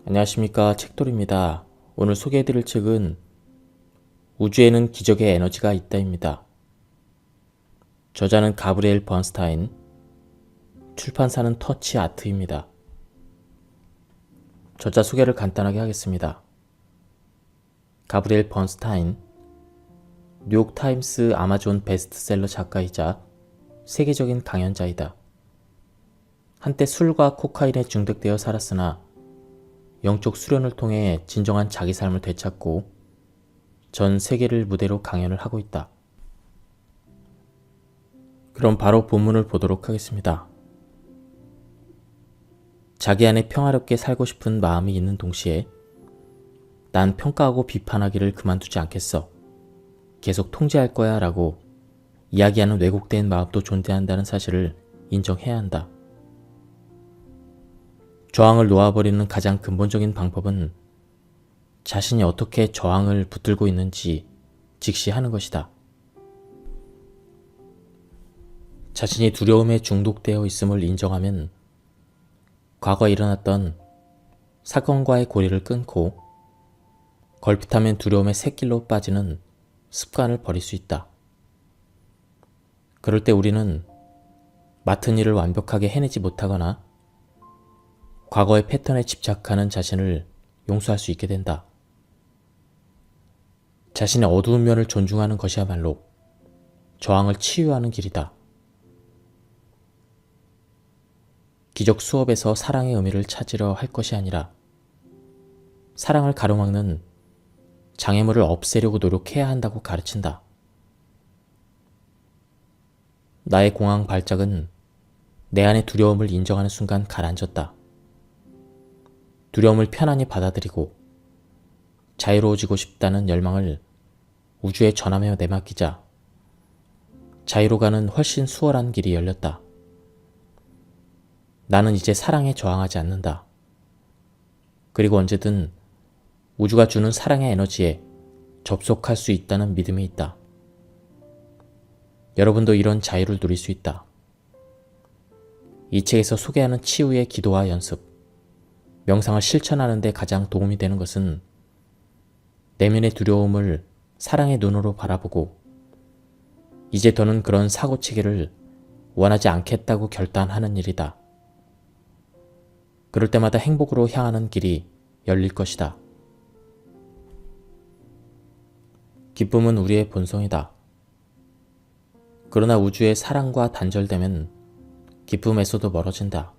안녕하십니까, 책돌입니다. 오늘 소개해드릴 책은 우주에는 기적의 에너지가 있다입니다. 저자는 가브리엘 번스타인, 출판사는 터치 아트입니다. 저자 소개를 간단하게 하겠습니다. 가브리엘 번스타인, 뉴욕타임스 아마존 베스트셀러 작가이자 세계적인 강연자이다. 한때 술과 코카인에 중독되어 살았으나 영적 수련을 통해 진정한 자기 삶을 되찾고 전 세계를 무대로 강연을 하고 있다. 그럼 바로 본문을 보도록 하겠습니다. 자기 안에 평화롭게 살고 싶은 마음이 있는 동시에 난 평가하고 비판하기를 그만두지 않겠어. 계속 통제할 거야 라고 이야기하는 왜곡된 마음도 존재한다는 사실을 인정해야 한다. 저항을 놓아버리는 가장 근본적인 방법은 자신이 어떻게 저항을 붙들고 있는지 직시하는 것이다. 자신이 두려움에 중독되어 있음을 인정하면 과거에 일어났던 사건과의 고리를 끊고 걸핏하면 두려움의 샛길로 빠지는 습관을 버릴 수 있다. 그럴 때 우리는 맡은 일을 완벽하게 해내지 못하거나 과거의 패턴에 집착하는 자신을 용서할 수 있게 된다. 자신의 어두운 면을 존중하는 것이야말로 저항을 치유하는 길이다. 기적 수업에서 사랑의 의미를 찾으려 할 것이 아니라 사랑을 가로막는 장애물을 없애려고 노력해야 한다고 가르친다. 나의 공황 발작은 내 안의 두려움을 인정하는 순간 가라앉았다. 두려움을 편안히 받아들이고 자유로워지고 싶다는 열망을 우주에 전하며 내맡기자 자유로 가는 훨씬 수월한 길이 열렸다. 나는 이제 사랑에 저항하지 않는다. 그리고 언제든 우주가 주는 사랑의 에너지에 접속할 수 있다는 믿음이 있다. 여러분도 이런 자유를 누릴 수 있다. 이 책에서 소개하는 치유의 기도와 연습, 명상을 실천하는 데 가장 도움이 되는 것은 내면의 두려움을 사랑의 눈으로 바라보고 이제 더는 그런 사고치기를 원하지 않겠다고 결단하는 일이다. 그럴 때마다 행복으로 향하는 길이 열릴 것이다. 기쁨은 우리의 본성이다. 그러나 우주의 사랑과 단절되면 기쁨에서도 멀어진다.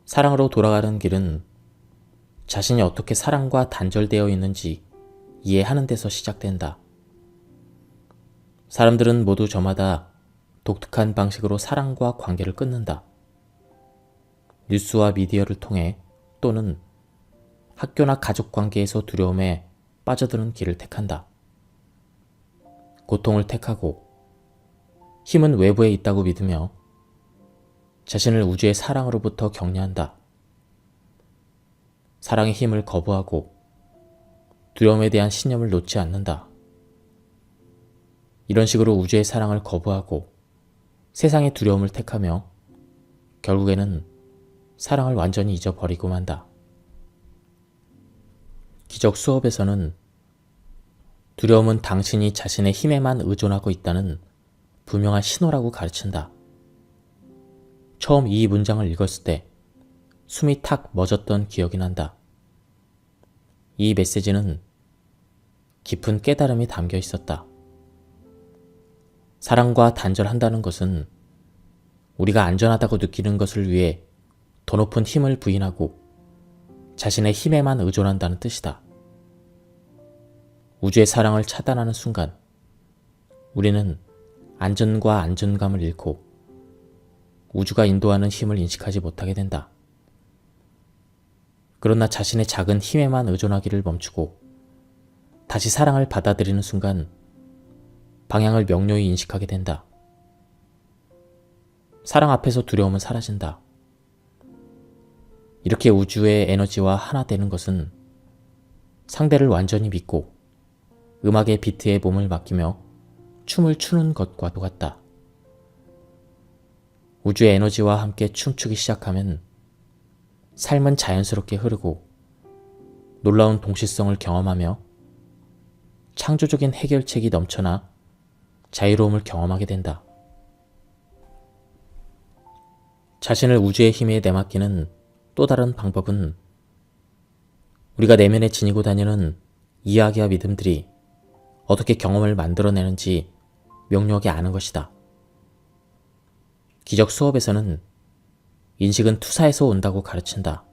사랑으로 돌아가는 길은 자신이 어떻게 사랑과 단절되어 있는지 이해하는 데서 시작된다. 사람들은 모두 저마다 독특한 방식으로 사랑과 관계를 끊는다. 뉴스와 미디어를 통해 또는 학교나 가족 관계에서 두려움에 빠져드는 길을 택한다. 고통을 택하고 힘은 외부에 있다고 믿으며 자신을 우주의 사랑으로부터 격려한다. 사랑의 힘을 거부하고 두려움에 대한 신념을 놓지 않는다. 이런 식으로 우주의 사랑을 거부하고 세상의 두려움을 택하며 결국에는 사랑을 완전히 잊어버리고 만다. 기적 수업에서는 두려움은 당신이 자신의 힘에만 의존하고 있다는 분명한 신호라고 가르친다. 처음 이 문장을 읽었을 때 숨이 탁 멎었던 기억이 난다. 이 메시지는 깊은 깨달음이 담겨 있었다. 사랑과 단절한다는 것은 우리가 안전하다고 느끼는 것을 위해 더 높은 힘을 부인하고 자신의 힘에만 의존한다는 뜻이다. 우주의 사랑을 차단하는 순간 우리는 안전과 안정감을 잃고 우주가 인도하는 힘을 인식하지 못하게 된다. 그러나 자신의 작은 힘에만 의존하기를 멈추고 다시 사랑을 받아들이는 순간 방향을 명료히 인식하게 된다. 사랑 앞에서 두려움은 사라진다. 이렇게 우주의 에너지와 하나 되는 것은 상대를 완전히 믿고 음악의 비트에 몸을 맡기며 춤을 추는 것과도 같다. 우주의 에너지와 함께 춤추기 시작하면 삶은 자연스럽게 흐르고 놀라운 동시성을 경험하며 창조적인 해결책이 넘쳐나 자유로움을 경험하게 된다. 자신을 우주의 힘에 내맡기는 또 다른 방법은 우리가 내면에 지니고 다니는 이야기와 믿음들이 어떻게 경험을 만들어내는지 명료하게 아는 것이다. 기적 수업에서는 인식은 투사에서 온다고 가르친다.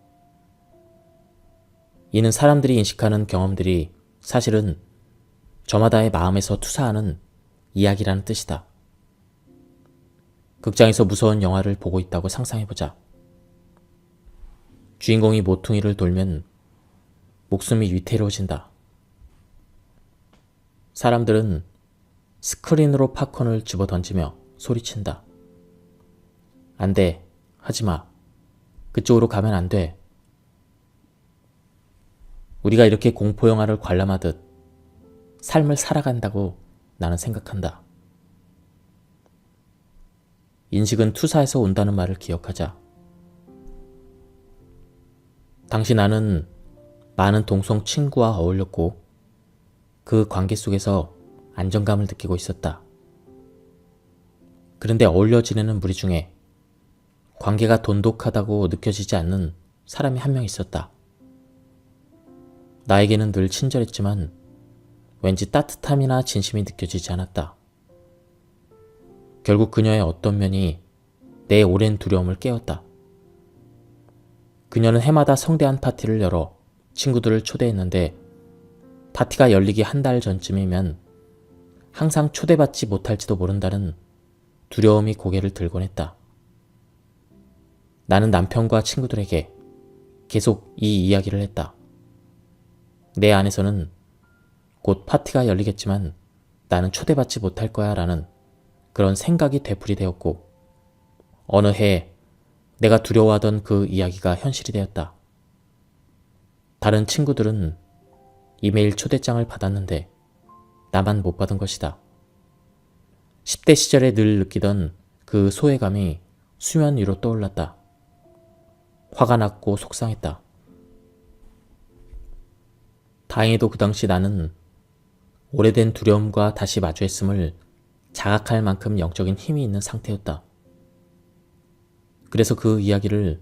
이는 사람들이 인식하는 경험들이 사실은 저마다의 마음에서 투사하는 이야기라는 뜻이다. 극장에서 무서운 영화를 보고 있다고 상상해보자. 주인공이 모퉁이를 돌면 목숨이 위태로워진다. 사람들은 스크린으로 팝콘을 집어던지며 소리친다. 안 돼. 하지마. 그쪽으로 가면 안 돼. 우리가 이렇게 공포영화를 관람하듯 삶을 살아간다고 나는 생각한다. 인식은 투사에서 온다는 말을 기억하자. 당시 나는 많은 동성 친구와 어울렸고 그 관계 속에서 안정감을 느끼고 있었다. 그런데 어울려 지내는 무리 중에 관계가 돈독하다고 느껴지지 않는 사람이 한 명 있었다. 나에게는 늘 친절했지만 왠지 따뜻함이나 진심이 느껴지지 않았다. 결국 그녀의 어떤 면이 내 오랜 두려움을 깨웠다. 그녀는 해마다 성대한 파티를 열어 친구들을 초대했는데 파티가 열리기 한 달 전쯤이면 항상 초대받지 못할지도 모른다는 두려움이 고개를 들곤 했다. 나는 남편과 친구들에게 계속 이 이야기를 했다. 내 안에서는 곧 파티가 열리겠지만 나는 초대받지 못할 거야 라는 그런 생각이 되풀이되었고 어느 해 내가 두려워하던 그 이야기가 현실이 되었다. 다른 친구들은 이메일 초대장을 받았는데 나만 못 받은 것이다. 10대 시절에 늘 느끼던 그 소외감이 수면 위로 떠올랐다. 화가 났고 속상했다. 다행히도 그 당시 나는 오래된 두려움과 다시 마주했음을 자각할 만큼 영적인 힘이 있는 상태였다. 그래서 그 이야기를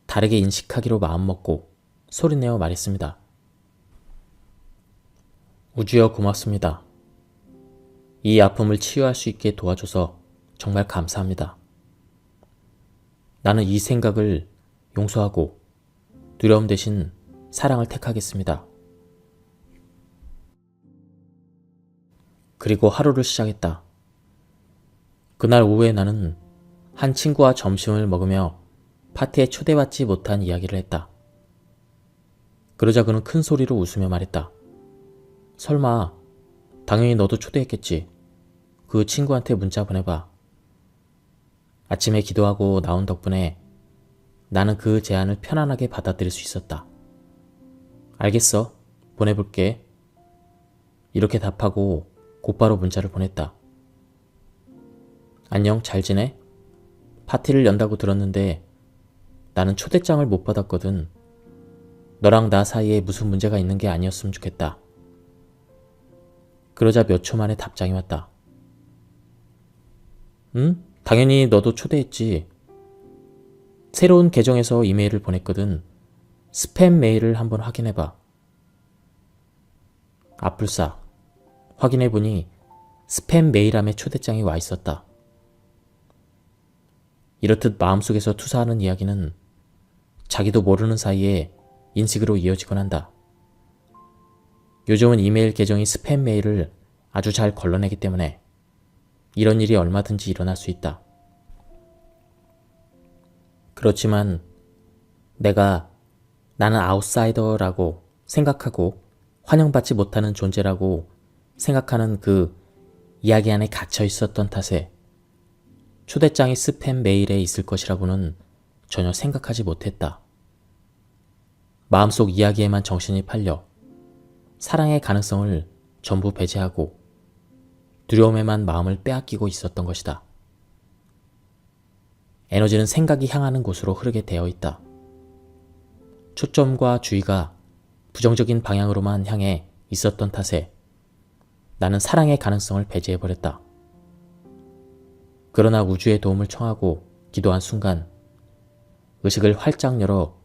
다르게 인식하기로 마음먹고 소리내어 말했습니다. 우주여 고맙습니다. 이 아픔을 치유할 수 있게 도와줘서 정말 감사합니다. 나는 이 생각을 용서하고 두려움 대신 사랑을 택하겠습니다. 그리고 하루를 시작했다. 그날 오후에 나는 한 친구와 점심을 먹으며 파티에 초대받지 못한 이야기를 했다. 그러자 그는 큰 소리로 웃으며 말했다. 설마 당연히 너도 초대했겠지. 그 친구한테 문자 보내봐. 아침에 기도하고 나온 덕분에 나는 그 제안을 편안하게 받아들일 수 있었다. 알겠어. 보내볼게. 이렇게 답하고 곧바로 문자를 보냈다. 안녕, 잘 지내? 파티를 연다고 들었는데 나는 초대장을 못 받았거든. 너랑 나 사이에 무슨 문제가 있는 게 아니었으면 좋겠다. 그러자 몇 초 만에 답장이 왔다. 응? 당연히 너도 초대했지. 새로운 계정에서 이메일을 보냈거든. 스팸 메일을 한번 확인해봐. 아뿔싸. 확인해보니 스팸 메일함에 초대장이 와 있었다. 이렇듯 마음속에서 투사하는 이야기는 자기도 모르는 사이에 인식으로 이어지곤 한다. 요즘은 이메일 계정이 스팸 메일을 아주 잘 걸러내기 때문에 이런 일이 얼마든지 일어날 수 있다. 그렇지만 나는 아웃사이더라고 생각하고 환영받지 못하는 존재라고 생각하는 그 이야기 안에 갇혀 있었던 탓에 초대장이 스팸 메일에 있을 것이라고는 전혀 생각하지 못했다. 마음속 이야기에만 정신이 팔려 사랑의 가능성을 전부 배제하고 두려움에만 마음을 빼앗기고 있었던 것이다. 에너지는 생각이 향하는 곳으로 흐르게 되어 있다. 초점과 주의가 부정적인 방향으로만 향해 있었던 탓에 나는 사랑의 가능성을 배제해버렸다. 그러나 우주의 도움을 청하고 기도한 순간 의식을 활짝 열어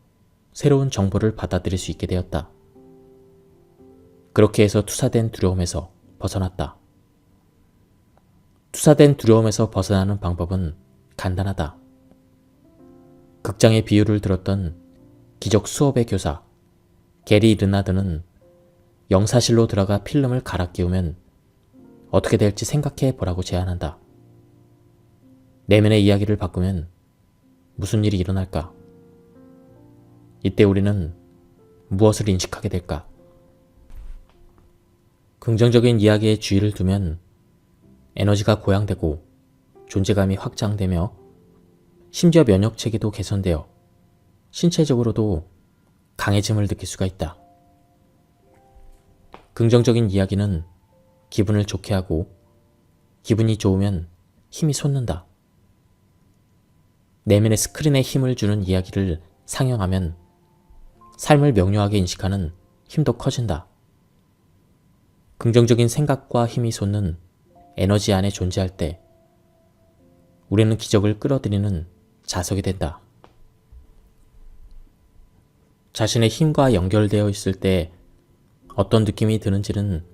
새로운 정보를 받아들일 수 있게 되었다. 그렇게 해서 투사된 두려움에서 벗어났다. 투사된 두려움에서 벗어나는 방법은 간단하다. 극장의 비유를 들었던 기적 수업의 교사 게리 르나드는 영사실로 들어가 필름을 갈아 끼우면 어떻게 될지 생각해 보라고 제안한다. 내면의 이야기를 바꾸면 무슨 일이 일어날까? 이때 우리는 무엇을 인식하게 될까? 긍정적인 이야기에 주의를 두면 에너지가 고양되고 존재감이 확장되며 심지어 면역체계도 개선되어 신체적으로도 강해짐을 느낄 수가 있다. 긍정적인 이야기는 기분을 좋게 하고 기분이 좋으면 힘이 솟는다. 내면의 스크린에 힘을 주는 이야기를 상영하면 삶을 명료하게 인식하는 힘도 커진다. 긍정적인 생각과 힘이 솟는 에너지 안에 존재할 때 우리는 기적을 끌어들이는 자석이 된다. 자신의 힘과 연결되어 있을 때 어떤 느낌이 드는지는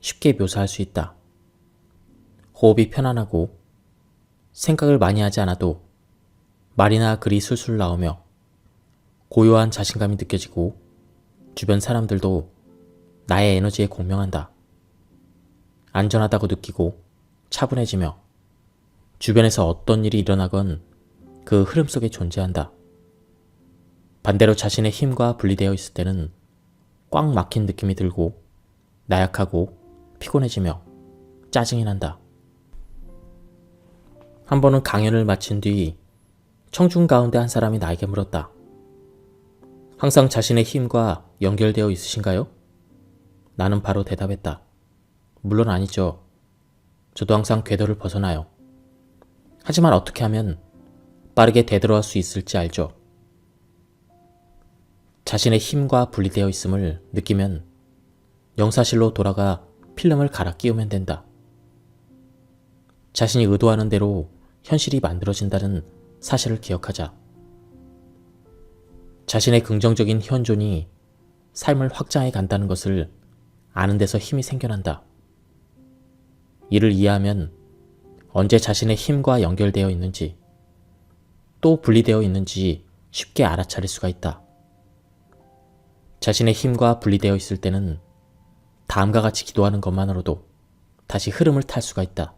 쉽게 묘사할 수 있다. 호흡이 편안하고 생각을 많이 하지 않아도 말이나 글이 술술 나오며 고요한 자신감이 느껴지고 주변 사람들도 나의 에너지에 공명한다. 안전하다고 느끼고 차분해지며 주변에서 어떤 일이 일어나건 그 흐름 속에 존재한다. 반대로 자신의 힘과 분리되어 있을 때는 꽉 막힌 느낌이 들고 나약하고 피곤해지며 짜증이 난다. 한 번은 강연을 마친 뒤 청중 가운데 한 사람이 나에게 물었다. 항상 자신의 힘과 연결되어 있으신가요? 나는 바로 대답했다. 물론 아니죠. 저도 항상 궤도를 벗어나요. 하지만 어떻게 하면 빠르게 되돌아올 수 있을지 알죠. 자신의 힘과 분리되어 있음을 느끼면 영사실로 돌아가 필름을 갈아 끼우면 된다. 자신이 의도하는 대로 현실이 만들어진다는 사실을 기억하자. 자신의 긍정적인 현존이 삶을 확장해 간다는 것을 아는 데서 힘이 생겨난다. 이를 이해하면 언제 자신의 힘과 연결되어 있는지 또 분리되어 있는지 쉽게 알아차릴 수가 있다. 자신의 힘과 분리되어 있을 때는 다음과 같이 기도하는 것만으로도 다시 흐름을 탈 수가 있다.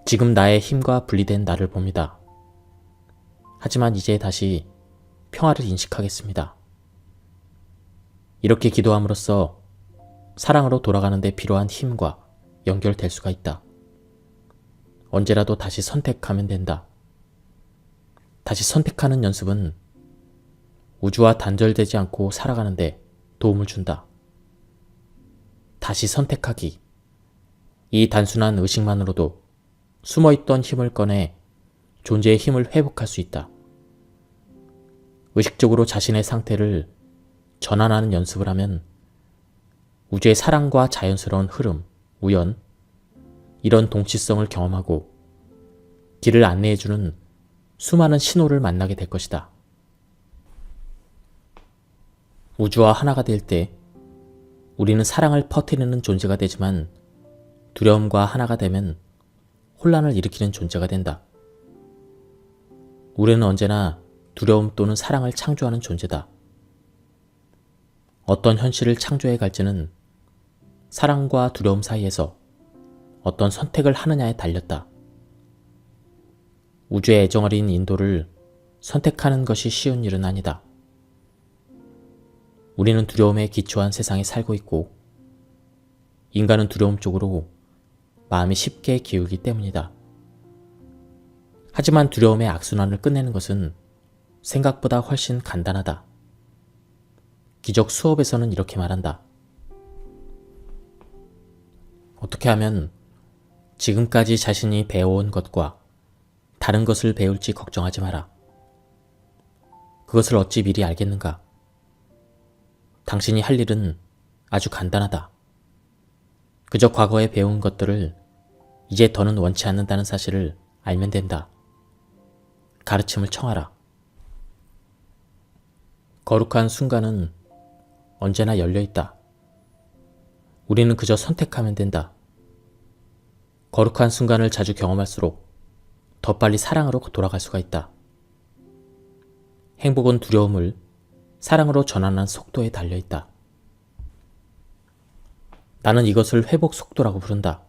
지금 나의 힘과 분리된 나를 봅니다. 하지만 이제 다시 평화를 인식하겠습니다. 이렇게 기도함으로써 사랑으로 돌아가는 데 필요한 힘과 연결될 수가 있다. 언제라도 다시 선택하면 된다. 다시 선택하는 연습은 우주와 단절되지 않고 살아가는데 도움을 준다. 다시 선택하기. 이 단순한 의식만으로도 숨어있던 힘을 꺼내 존재의 힘을 회복할 수 있다. 의식적으로 자신의 상태를 전환하는 연습을 하면 우주의 사랑과 자연스러운 흐름, 우연, 이런 동치성을 경험하고 길을 안내해주는 수많은 신호를 만나게 될 것이다. 우주와 하나가 될 때 우리는 사랑을 퍼뜨리는 존재가 되지만 두려움과 하나가 되면 혼란을 일으키는 존재가 된다. 우리는 언제나 두려움 또는 사랑을 창조하는 존재다. 어떤 현실을 창조해 갈지는 사랑과 두려움 사이에서 어떤 선택을 하느냐에 달렸다. 우주의 애정어린 인도를 선택하는 것이 쉬운 일은 아니다. 우리는 두려움에 기초한 세상에 살고 있고 인간은 두려움 쪽으로 마음이 쉽게 기울기 때문이다. 하지만 두려움의 악순환을 끝내는 것은 생각보다 훨씬 간단하다. 기적 수업에서는 이렇게 말한다. 어떻게 하면 지금까지 자신이 배워온 것과 다른 것을 배울지 걱정하지 마라. 그것을 어찌 미리 알겠는가? 당신이 할 일은 아주 간단하다. 그저 과거에 배운 것들을 이제 더는 원치 않는다는 사실을 알면 된다. 가르침을 청하라. 거룩한 순간은 언제나 열려있다. 우리는 그저 선택하면 된다. 거룩한 순간을 자주 경험할수록 더 빨리 사랑으로 돌아갈 수가 있다. 행복은 두려움을 사랑으로 전환하는 속도에 달려있다. 나는 이것을 회복 속도라고 부른다.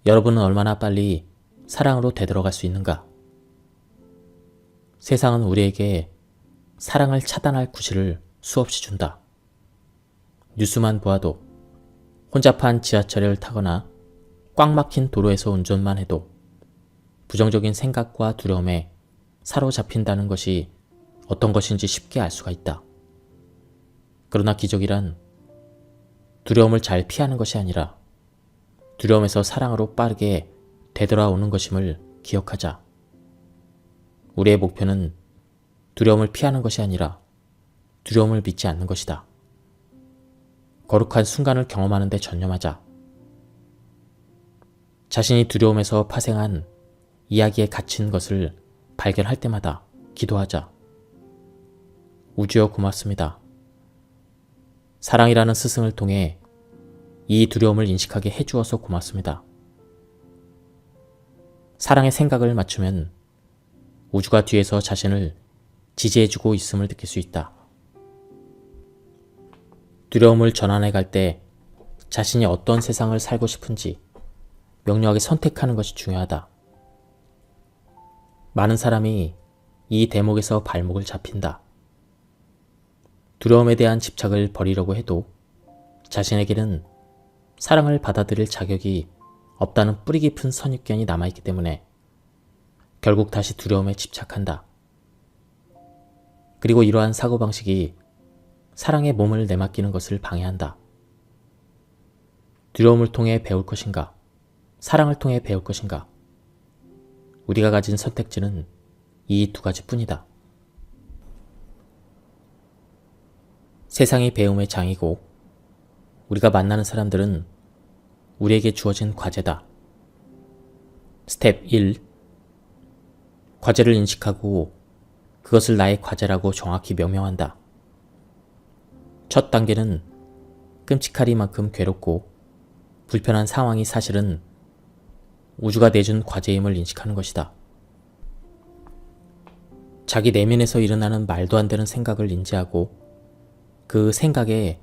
여러분은 얼마나 빨리 사랑으로 되돌아갈 수 있는가? 세상은 우리에게 사랑을 차단할 구실을 수없이 준다. 뉴스만 보아도 혼잡한 지하철을 타거나 꽉 막힌 도로에서 운전만 해도 부정적인 생각과 두려움에 사로잡힌다는 것이 어떤 것인지 쉽게 알 수가 있다. 그러나 기적이란 두려움을 잘 피하는 것이 아니라 두려움에서 사랑으로 빠르게 되돌아오는 것임을 기억하자. 우리의 목표는 두려움을 피하는 것이 아니라 두려움을 믿지 않는 것이다. 거룩한 순간을 경험하는 데 전념하자. 자신이 두려움에서 파생한 이야기에 갇힌 것을 발견할 때마다 기도하자. 우주여 고맙습니다. 사랑이라는 스승을 통해 이 두려움을 인식하게 해주어서 고맙습니다. 사랑의 생각을 맞추면 우주가 뒤에서 자신을 지지해주고 있음을 느낄 수 있다. 두려움을 전환해 갈 때 자신이 어떤 세상을 살고 싶은지 명료하게 선택하는 것이 중요하다. 많은 사람이 이 대목에서 발목을 잡힌다. 두려움에 대한 집착을 버리려고 해도 자신에게는 사랑을 받아들일 자격이 없다는 뿌리 깊은 선입견이 남아있기 때문에 결국 다시 두려움에 집착한다. 그리고 이러한 사고방식이 사랑의 몸을 내맡기는 것을 방해한다. 두려움을 통해 배울 것인가? 사랑을 통해 배울 것인가? 우리가 가진 선택지는 이 두 가지뿐이다. 세상이 배움의 장이고 우리가 만나는 사람들은 우리에게 주어진 과제다. 스텝 1. 과제를 인식하고 그것을 나의 과제라고 정확히 명명한다. 첫 단계는 끔찍하리만큼 괴롭고 불편한 상황이 사실은 우주가 내준 과제임을 인식하는 것이다. 자기 내면에서 일어나는 말도 안 되는 생각을 인지하고 그 생각에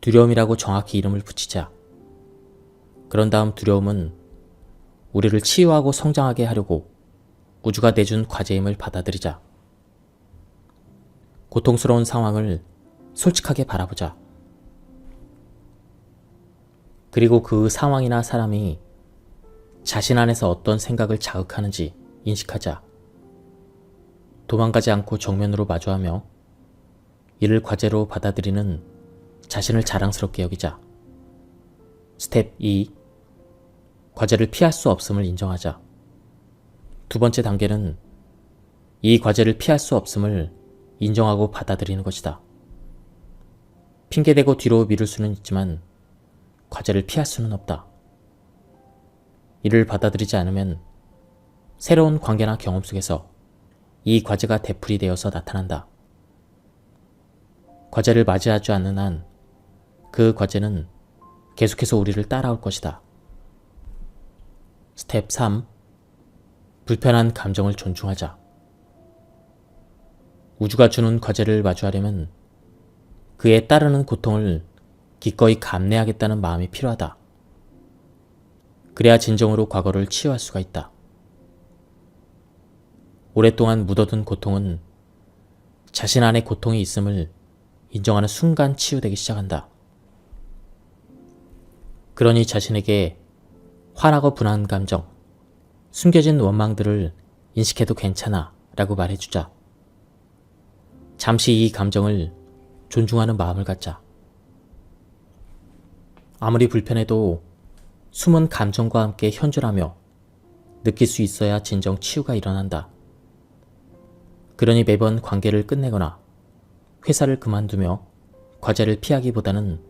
두려움이라고 정확히 이름을 붙이자. 그런 다음 두려움은 우리를 치유하고 성장하게 하려고 우주가 내준 과제임을 받아들이자. 고통스러운 상황을 솔직하게 바라보자. 그리고 그 상황이나 사람이 자신 안에서 어떤 생각을 자극하는지 인식하자. 도망가지 않고 정면으로 마주하며 이를 과제로 받아들이는 자신을 자랑스럽게 여기자. 스텝 2. 과제를 피할 수 없음을 인정하자. 두 번째 단계는 이 과제를 피할 수 없음을 인정하고 받아들이는 것이다. 핑계대고 뒤로 미룰 수는 있지만 과제를 피할 수는 없다. 이를 받아들이지 않으면 새로운 관계나 경험 속에서 이 과제가 되풀이 되어서 나타난다. 과제를 맞이하지 않는 한 그 과제는 계속해서 우리를 따라올 것이다. 스텝 3. 불편한 감정을 존중하자. 우주가 주는 과제를 마주하려면 그에 따르는 고통을 기꺼이 감내하겠다는 마음이 필요하다. 그래야 진정으로 과거를 치유할 수가 있다. 오랫동안 묻어둔 고통은 자신 안에 고통이 있음을 인정하는 순간 치유되기 시작한다. 그러니 자신에게 화나고 분한 감정, 숨겨진 원망들을 인식해도 괜찮아 라고 말해주자. 잠시 이 감정을 존중하는 마음을 갖자. 아무리 불편해도 숨은 감정과 함께 현존하며 느낄 수 있어야 진정 치유가 일어난다. 그러니 매번 관계를 끝내거나 회사를 그만두며 과제를 피하기보다는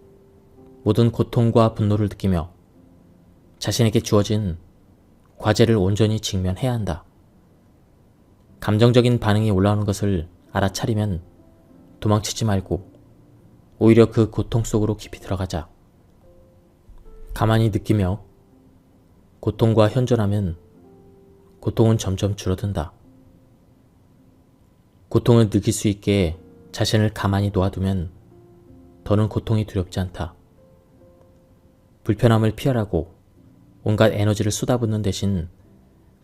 모든 고통과 분노를 느끼며 자신에게 주어진 과제를 온전히 직면해야 한다. 감정적인 반응이 올라오는 것을 알아차리면 도망치지 말고 오히려 그 고통 속으로 깊이 들어가자. 가만히 느끼며 고통과 현존하면 고통은 점점 줄어든다. 고통을 느낄 수 있게 자신을 가만히 놓아두면 더는 고통이 두렵지 않다. 불편함을 피하라고 온갖 에너지를 쏟아붓는 대신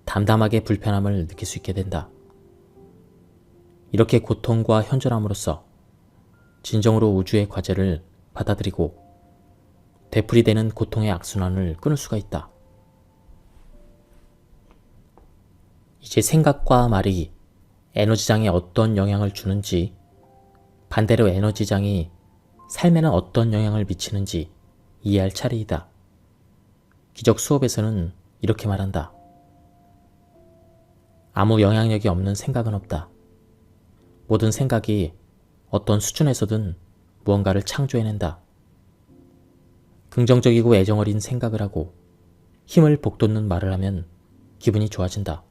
담담하게 불편함을 느낄 수 있게 된다. 이렇게 고통과 현존함으로써 진정으로 우주의 과제를 받아들이고 되풀이되는 고통의 악순환을 끊을 수가 있다. 이제 생각과 말이 에너지장에 어떤 영향을 주는지, 반대로 에너지장이 삶에는 어떤 영향을 미치는지 이해할 차례이다. 기적 수업에서는 이렇게 말한다. 아무 영향력이 없는 생각은 없다. 모든 생각이 어떤 수준에서든 무언가를 창조해낸다. 긍정적이고 애정어린 생각을 하고 힘을 북돋는 말을 하면 기분이 좋아진다.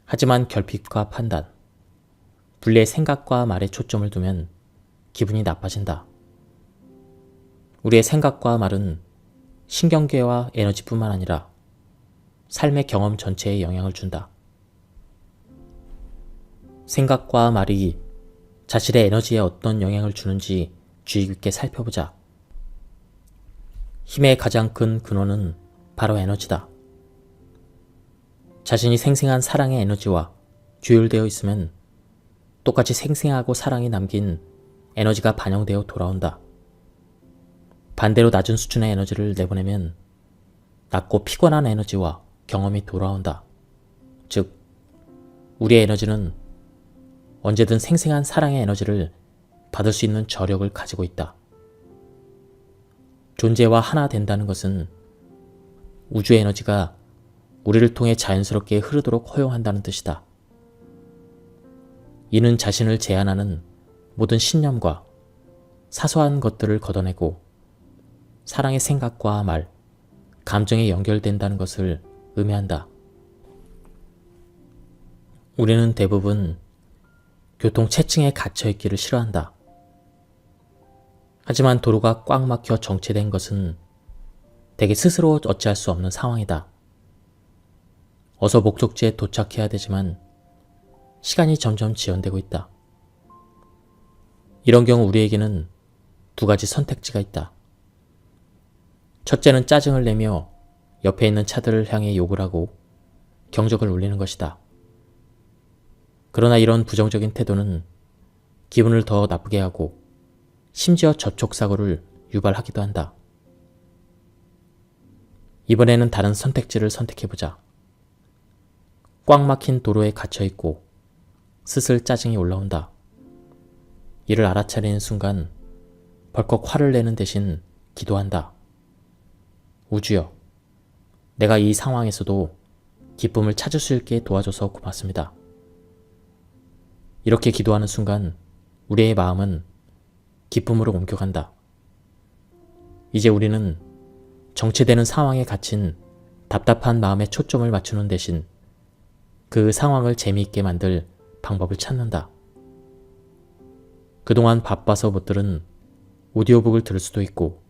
하지만 결핍과 판단, 분리의 생각과 말에 초점을 두면 기분이 나빠진다. 우리의 생각과 말은 신경계와 에너지뿐만 아니라 삶의 경험 전체에 영향을 준다. 생각과 말이 자신의 에너지에 어떤 영향을 주는지 주의 깊게 살펴보자. 힘의 가장 큰 근원은 바로 에너지다. 자신이 생생한 사랑의 에너지와 조율되어 있으면 똑같이 생생하고 사랑이 남긴 에너지가 반영되어 돌아온다. 반대로 낮은 수준의 에너지를 내보내면 낮고 피곤한 에너지와 경험이 돌아온다. 즉, 우리의 에너지는 언제든 생생한 사랑의 에너지를 받을 수 있는 저력을 가지고 있다. 존재와 하나 된다는 것은 우주의 에너지가 우리를 통해 자연스럽게 흐르도록 허용한다는 뜻이다. 이는 자신을 제한하는 모든 신념과 사소한 것들을 걷어내고 사랑의 생각과 말, 감정에 연결된다는 것을 의미한다. 우리는 대부분 교통체증에 갇혀있기를 싫어한다. 하지만 도로가 꽉 막혀 정체된 것은 대개 스스로 어찌할 수 없는 상황이다. 어서 목적지에 도착해야 되지만 시간이 점점 지연되고 있다. 이런 경우 우리에게는 두 가지 선택지가 있다. 첫째는 짜증을 내며 옆에 있는 차들을 향해 욕을 하고 경적을 울리는 것이다. 그러나 이런 부정적인 태도는 기분을 더 나쁘게 하고 심지어 접촉사고를 유발하기도 한다. 이번에는 다른 선택지를 선택해보자. 꽉 막힌 도로에 갇혀있고 슬슬 짜증이 올라온다. 이를 알아차리는 순간 벌컥 화를 내는 대신 기도한다. 우주여, 내가 이 상황에서도 기쁨을 찾을 수 있게 도와줘서 고맙습니다. 이렇게 기도하는 순간 우리의 마음은 기쁨으로 옮겨간다. 이제 우리는 정체되는 상황에 갇힌 답답한 마음에 초점을 맞추는 대신 그 상황을 재미있게 만들 방법을 찾는다. 그동안 바빠서 못 들은 오디오북을 들을 수도 있고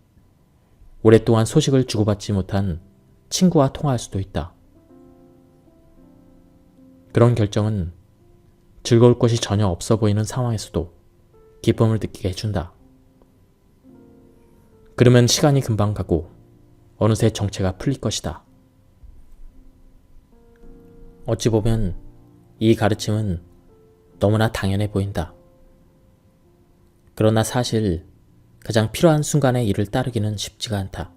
오랫동안 소식을 주고받지 못한 친구와 통화할 수도 있다. 그런 결정은 즐거울 것이 전혀 없어 보이는 상황에서도 기쁨을 느끼게 해준다. 그러면 시간이 금방 가고 어느새 정체가 풀릴 것이다. 어찌 보면 이 가르침은 너무나 당연해 보인다. 그러나 사실 가장 필요한 순간에 이를 따르기는 쉽지가 않다.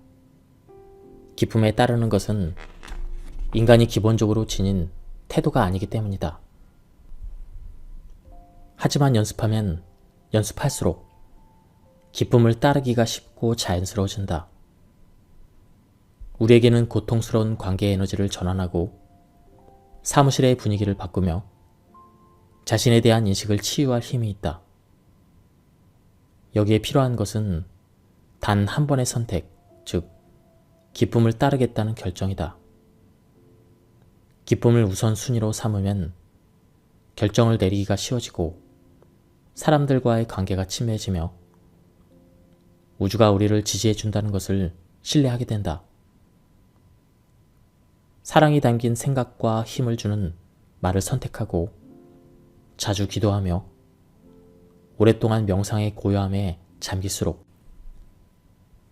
기쁨에 따르는 것은 인간이 기본적으로 지닌 태도가 아니기 때문이다. 하지만 연습하면 연습할수록 기쁨을 따르기가 쉽고 자연스러워진다. 우리에게는 고통스러운 관계의 에너지를 전환하고 사무실의 분위기를 바꾸며 자신에 대한 인식을 치유할 힘이 있다. 여기에 필요한 것은 단 한 번의 선택, 즉 기쁨을 따르겠다는 결정이다. 기쁨을 우선순위로 삼으면 결정을 내리기가 쉬워지고 사람들과의 관계가 친밀해지며 우주가 우리를 지지해준다는 것을 신뢰하게 된다. 사랑이 담긴 생각과 힘을 주는 말을 선택하고 자주 기도하며 오랫동안 명상의 고요함에 잠길수록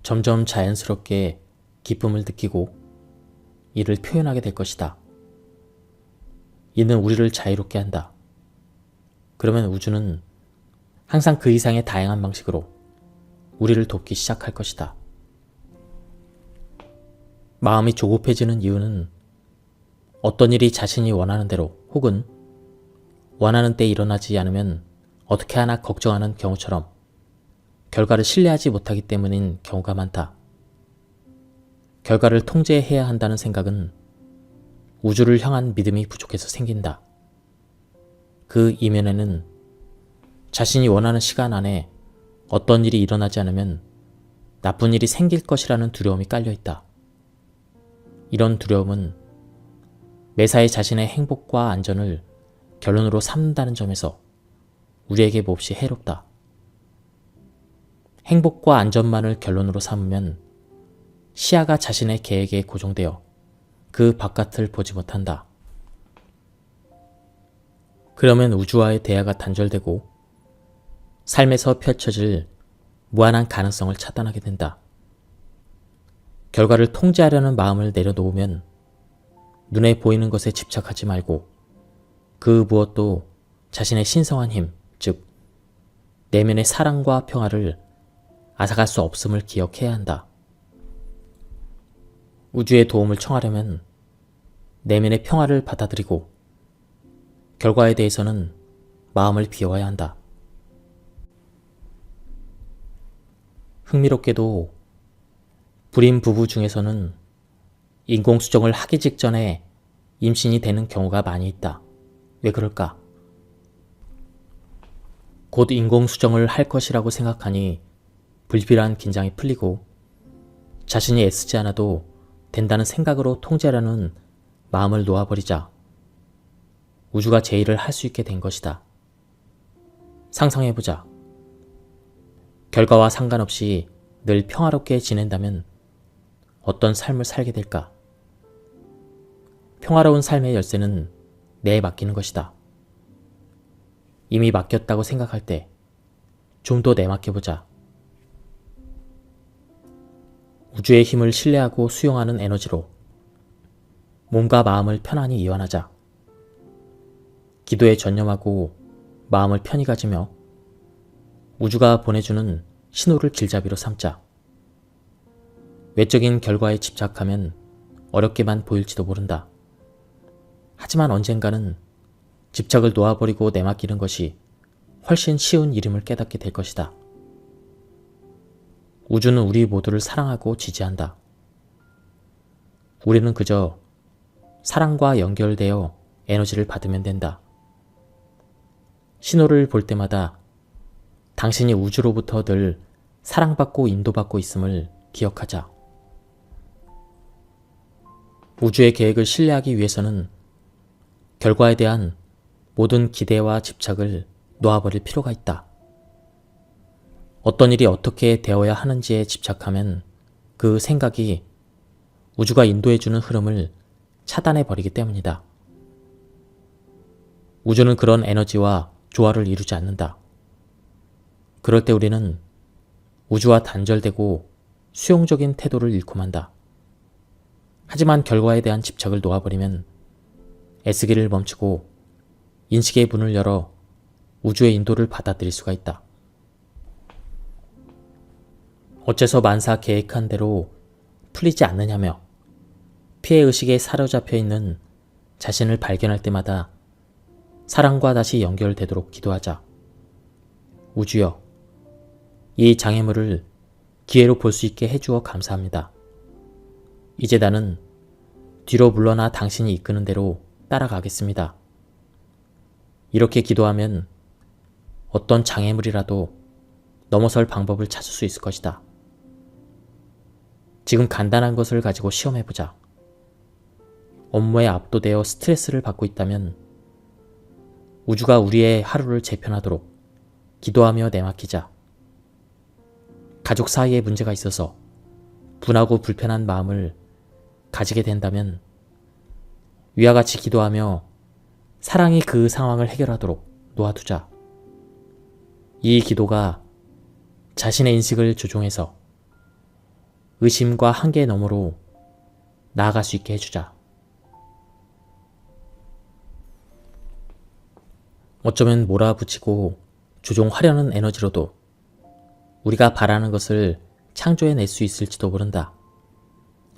점점 자연스럽게 기쁨을 느끼고 이를 표현하게 될 것이다. 이는 우리를 자유롭게 한다. 그러면 우주는 항상 그 이상의 다양한 방식으로 우리를 돕기 시작할 것이다. 마음이 조급해지는 이유는 어떤 일이 자신이 원하는 대로 혹은 원하는 때 일어나지 않으면 어떻게 하나 걱정하는 경우처럼 결과를 신뢰하지 못하기 때문인 경우가 많다. 결과를 통제해야 한다는 생각은 우주를 향한 믿음이 부족해서 생긴다. 그 이면에는 자신이 원하는 시간 안에 어떤 일이 일어나지 않으면 나쁜 일이 생길 것이라는 두려움이 깔려 있다. 이런 두려움은 매사에 자신의 행복과 안전을 결론으로 삼는다는 점에서 우리에게 몹시 해롭다. 행복과 안전만을 결론으로 삼으면 시야가 자신의 계획에 고정되어 그 바깥을 보지 못한다. 그러면 우주와의 대화가 단절되고 삶에서 펼쳐질 무한한 가능성을 차단하게 된다. 결과를 통제하려는 마음을 내려놓으면 눈에 보이는 것에 집착하지 말고 그 무엇도 자신의 신성한 힘, 즉 내면의 사랑과 평화를 앗아갈 수 없음을 기억해야 한다. 우주의 도움을 청하려면 내면의 평화를 받아들이고 결과에 대해서는 마음을 비워야 한다. 흥미롭게도 불임 부부 중에서는 인공수정을 하기 직전에 임신이 되는 경우가 많이 있다. 왜 그럴까? 곧 인공수정을 할 것이라고 생각하니 불필요한 긴장이 풀리고 자신이 애쓰지 않아도 된다는 생각으로 통제하려는 마음을 놓아버리자 우주가 제 일을 할 수 있게 된 것이다. 상상해보자. 결과와 상관없이 늘 평화롭게 지낸다면 어떤 삶을 살게 될까? 평화로운 삶의 열쇠는 내에 맡기는 것이다. 이미 맡겼다고 생각할 때 좀 더 내맡겨보자. 우주의 힘을 신뢰하고 수용하는 에너지로 몸과 마음을 편안히 이완하자. 기도에 전념하고 마음을 편히 가지며 우주가 보내주는 신호를 길잡이로 삼자. 외적인 결과에 집착하면 어렵게만 보일지도 모른다. 하지만 언젠가는 집착을 놓아버리고 내맡기는 것이 훨씬 쉬운 일임을 깨닫게 될 것이다. 우주는 우리 모두를 사랑하고 지지한다. 우리는 그저 사랑과 연결되어 에너지를 받으면 된다. 신호를 볼 때마다 당신이 우주로부터 늘 사랑받고 인도받고 있음을 기억하자. 우주의 계획을 신뢰하기 위해서는 결과에 대한 모든 기대와 집착을 놓아버릴 필요가 있다. 어떤 일이 어떻게 되어야 하는지에 집착하면 그 생각이 우주가 인도해주는 흐름을 차단해버리기 때문이다. 우주는 그런 에너지와 조화를 이루지 않는다. 그럴 때 우리는 우주와 단절되고 수용적인 태도를 잃고 만다. 하지만 결과에 대한 집착을 놓아버리면 애쓰기를 멈추고 인식의 문을 열어 우주의 인도를 받아들일 수가 있다. 어째서 만사 계획한 대로 풀리지 않느냐며 피해의식에 사로잡혀 있는 자신을 발견할 때마다 사랑과 다시 연결되도록 기도하자. 우주여, 이 장애물을 기회로 볼 수 있게 해주어 감사합니다. 이제 나는 뒤로 물러나 당신이 이끄는 대로 따라가겠습니다. 이렇게 기도하면 어떤 장애물이라도 넘어설 방법을 찾을 수 있을 것이다. 지금 간단한 것을 가지고 시험해보자. 업무에 압도되어 스트레스를 받고 있다면 우주가 우리의 하루를 재편하도록 기도하며 내맡기자. 가족 사이에 문제가 있어서 분하고 불편한 마음을 가지게 된다면 위와 같이 기도하며 사랑이 그 상황을 해결하도록 놓아두자. 이 기도가 자신의 인식을 조종해서 의심과 한계 너머로 나아갈 수 있게 해주자. 어쩌면 몰아붙이고 조종하려는 에너지로도 우리가 바라는 것을 창조해낼 수 있을지도 모른다.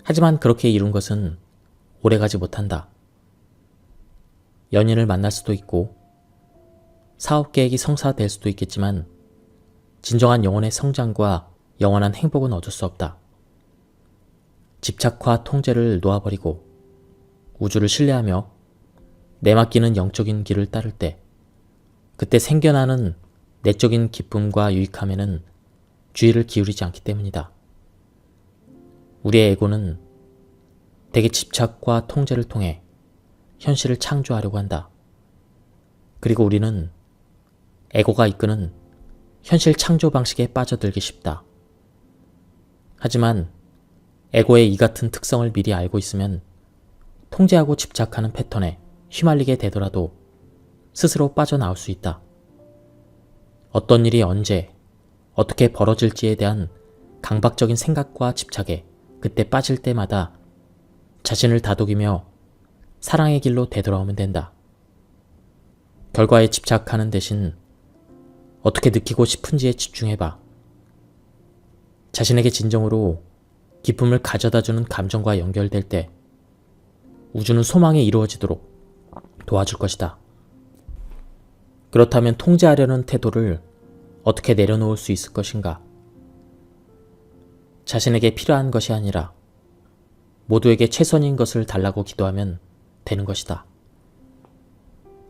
하지만 그렇게 이룬 것은 오래가지 못한다. 연인을 만날 수도 있고 사업 계획이 성사될 수도 있겠지만 진정한 영혼의 성장과 영원한 행복은 얻을 수 없다. 집착과 통제를 놓아버리고 우주를 신뢰하며 내맡기는 영적인 길을 따를 때 그때 생겨나는 내적인 기쁨과 유익함에는 주의를 기울이지 않기 때문이다. 우리의 에고는 대개 집착과 통제를 통해 현실을 창조하려고 한다. 그리고 우리는 에고가 이끄는 현실 창조 방식에 빠져들기 쉽다. 하지만 에고의 이 같은 특성을 미리 알고 있으면 통제하고 집착하는 패턴에 휘말리게 되더라도 스스로 빠져나올 수 있다. 어떤 일이 언제, 어떻게 벌어질지에 대한 강박적인 생각과 집착에 그때 빠질 때마다 자신을 다독이며 사랑의 길로 되돌아오면 된다. 결과에 집착하는 대신 어떻게 느끼고 싶은지에 집중해봐. 자신에게 진정으로 기쁨을 가져다주는 감정과 연결될 때 우주는 소망이 이루어지도록 도와줄 것이다. 그렇다면 통제하려는 태도를 어떻게 내려놓을 수 있을 것인가? 자신에게 필요한 것이 아니라 모두에게 최선인 것을 달라고 기도하면 되는 것이다.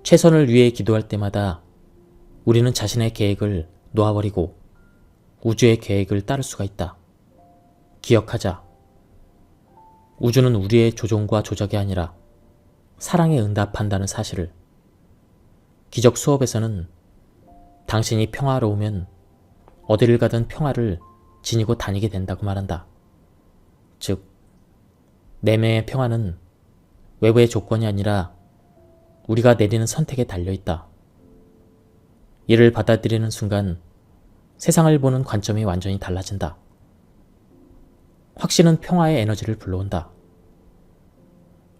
최선을 위해 기도할 때마다 우리는 자신의 계획을 놓아버리고 우주의 계획을 따를 수가 있다. 기억하자. 우주는 우리의 조종과 조작이 아니라 사랑에 응답한다는 사실을. 기적 수업에서는 당신이 평화로우면 어디를 가든 평화를 지니고 다니게 된다고 말한다. 즉, 내면의 평화는 외부의 조건이 아니라 우리가 내리는 선택에 달려있다. 이를 받아들이는 순간 세상을 보는 관점이 완전히 달라진다. 확신은 평화의 에너지를 불러온다.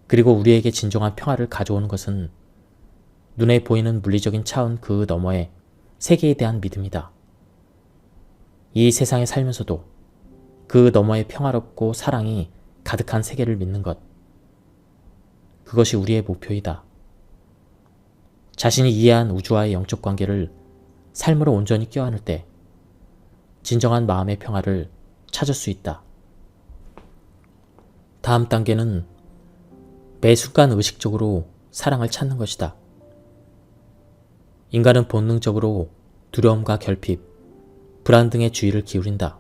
그리고 우리에게 진정한 평화를 가져오는 것은 눈에 보이는 물리적인 차원 그 너머의 세계에 대한 믿음이다. 이 세상에 살면서도 그 너머의 평화롭고 사랑이 가득한 세계를 믿는 것. 그것이 우리의 목표이다. 자신이 이해한 우주와의 영적 관계를 삶으로 온전히 껴안을 때 진정한 마음의 평화를 찾을 수 있다. 다음 단계는 매 순간 의식적으로 사랑을 찾는 것이다. 인간은 본능적으로 두려움과 결핍, 불안 등의 주의를 기울인다.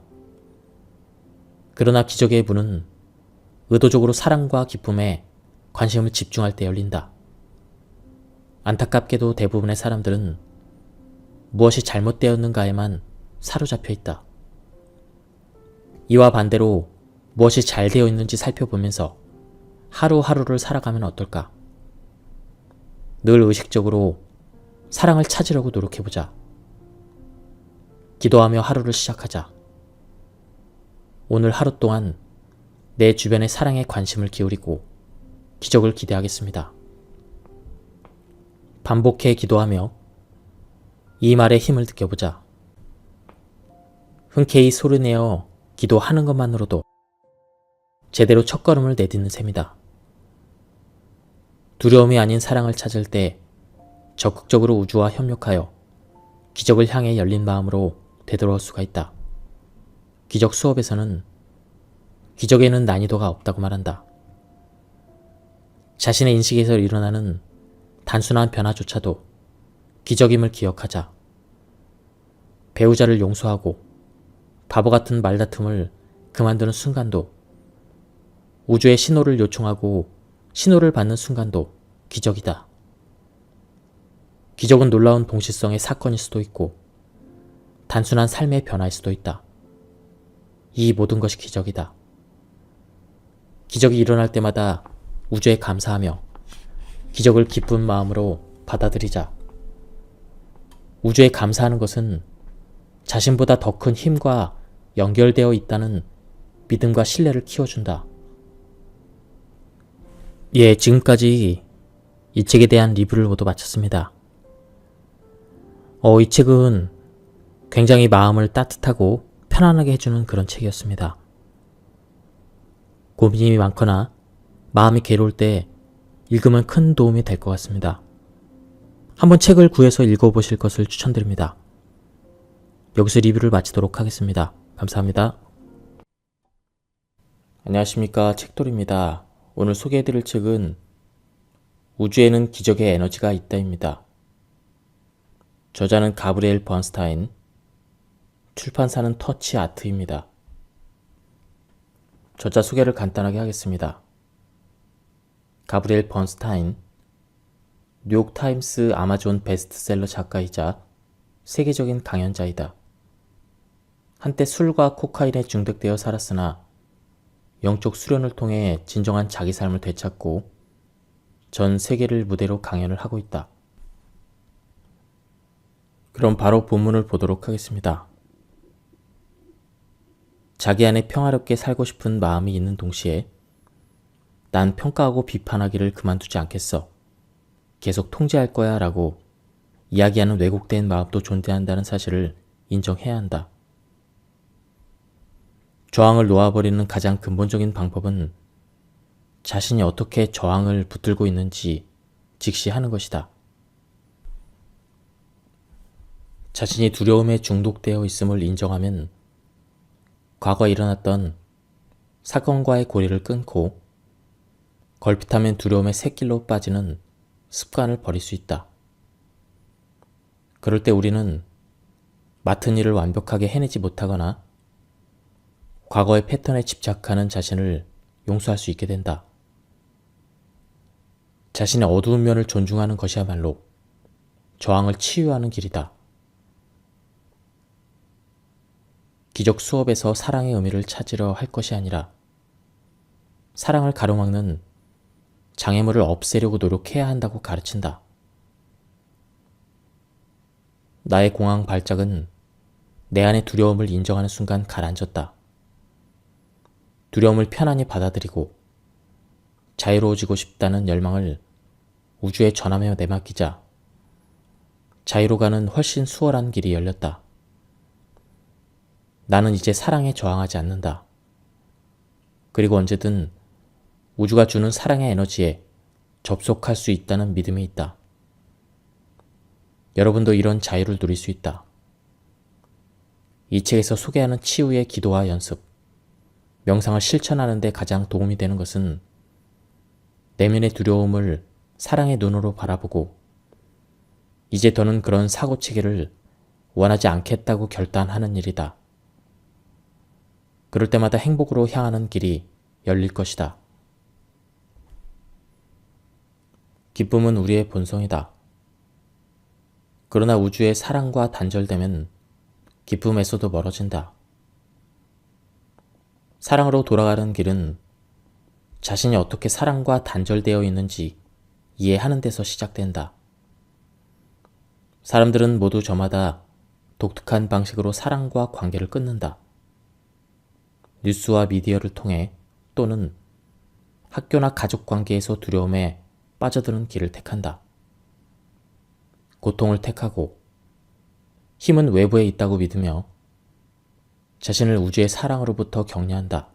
그러나 기적의 문은 의도적으로 사랑과 기쁨에 관심을 집중할 때 열린다. 안타깝게도 대부분의 사람들은 무엇이 잘못되었는가에만 사로잡혀 있다. 이와 반대로 무엇이 잘 되어 있는지 살펴보면서 하루하루를 살아가면 어떨까? 늘 의식적으로 사랑을 찾으려고 노력해보자. 기도하며 하루를 시작하자. 오늘 하루 동안 내 주변의 사랑에 관심을 기울이고 기적을 기대하겠습니다. 반복해 기도하며 이 말의 힘을 느껴보자. 흔쾌히 소리내어 기도하는 것만으로도 제대로 첫걸음을 내딛는 셈이다. 두려움이 아닌 사랑을 찾을 때 적극적으로 우주와 협력하여 기적을 향해 열린 마음으로 되돌아올 수가 있다. 기적 수업에서는 기적에는 난이도가 없다고 말한다. 자신의 인식에서 일어나는 단순한 변화조차도 기적임을 기억하자. 배우자를 용서하고 바보 같은 말다툼을 그만두는 순간도, 우주의 신호를 요청하고 신호를 받는 순간도 기적이다. 기적은 놀라운 동시성의 사건일 수도 있고 단순한 삶의 변화일 수도 있다. 이 모든 것이 기적이다. 기적이 일어날 때마다 우주에 감사하며 기적을 기쁜 마음으로 받아들이자. 우주에 감사하는 것은 자신보다 더 큰 힘과 연결되어 있다는 믿음과 신뢰를 키워준다. 예, 지금까지 이 책에 대한 리뷰를 모두 마쳤습니다. 이 책은 굉장히 마음을 따뜻하고 편안하게 해주는 그런 책이었습니다. 고민이 많거나 마음이 괴로울 때 읽으면 큰 도움이 될 것 같습니다. 한번 책을 구해서 읽어보실 것을 추천드립니다. 여기서 리뷰를 마치도록 하겠습니다. 감사합니다. 안녕하십니까, 책돌입니다. 오늘 소개해드릴 책은 우주에는 기적의 에너지가 있다입니다. 저자는 가브리엘 번스타인, 출판사는 터치 아트입니다. 저자 소개를 간단하게 하겠습니다. 가브리엘 번스타인, 뉴욕타임스 아마존 베스트셀러 작가이자 세계적인 강연자이다. 한때 술과 코카인에 중독되어 살았으나 영적 수련을 통해 진정한 자기 삶을 되찾고 전 세계를 무대로 강연을 하고 있다. 그럼 바로 본문을 보도록 하겠습니다. 자기 안에 평화롭게 살고 싶은 마음이 있는 동시에 난 평가하고 비판하기를 그만두지 않겠어. 계속 통제할 거야 라고 이야기하는 왜곡된 마음도 존재한다는 사실을 인정해야 한다. 저항을 놓아버리는 가장 근본적인 방법은 자신이 어떻게 저항을 붙들고 있는지 직시하는 것이다. 자신이 두려움에 중독되어 있음을 인정하면 과거에 일어났던 사건과의 고리를 끊고 걸핏하면 두려움의 샛길로 빠지는 습관을 버릴 수 있다. 그럴 때 우리는 맡은 일을 완벽하게 해내지 못하거나 과거의 패턴에 집착하는 자신을 용서할 수 있게 된다. 자신의 어두운 면을 존중하는 것이야말로 저항을 치유하는 길이다. 기적 수업에서 사랑의 의미를 찾으려 할 것이 아니라 사랑을 가로막는 장애물을 없애려고 노력해야 한다고 가르친다. 나의 공황 발작은 내 안의 두려움을 인정하는 순간 가라앉았다. 두려움을 편안히 받아들이고 자유로워지고 싶다는 열망을 우주에 전하며 내맡기자 자유로 가는 훨씬 수월한 길이 열렸다. 나는 이제 사랑에 저항하지 않는다. 그리고 언제든 우주가 주는 사랑의 에너지에 접속할 수 있다는 믿음이 있다. 여러분도 이런 자유를 누릴 수 있다. 이 책에서 소개하는 치유의 기도와 연습, 명상을 실천하는 데 가장 도움이 되는 것은 내면의 두려움을 사랑의 눈으로 바라보고 이제 더는 그런 사고체계를 원하지 않겠다고 결단하는 일이다. 그럴 때마다 행복으로 향하는 길이 열릴 것이다. 기쁨은 우리의 본성이다. 그러나 우주의 사랑과 단절되면 기쁨에서도 멀어진다. 사랑으로 돌아가는 길은 자신이 어떻게 사랑과 단절되어 있는지 이해하는 데서 시작된다. 사람들은 모두 저마다 독특한 방식으로 사랑과 관계를 끊는다. 뉴스와 미디어를 통해 또는 학교나 가족 관계에서 두려움에 빠져드는 길을 택한다. 고통을 택하고 힘은 외부에 있다고 믿으며 자신을 우주의 사랑으로부터 격려한다.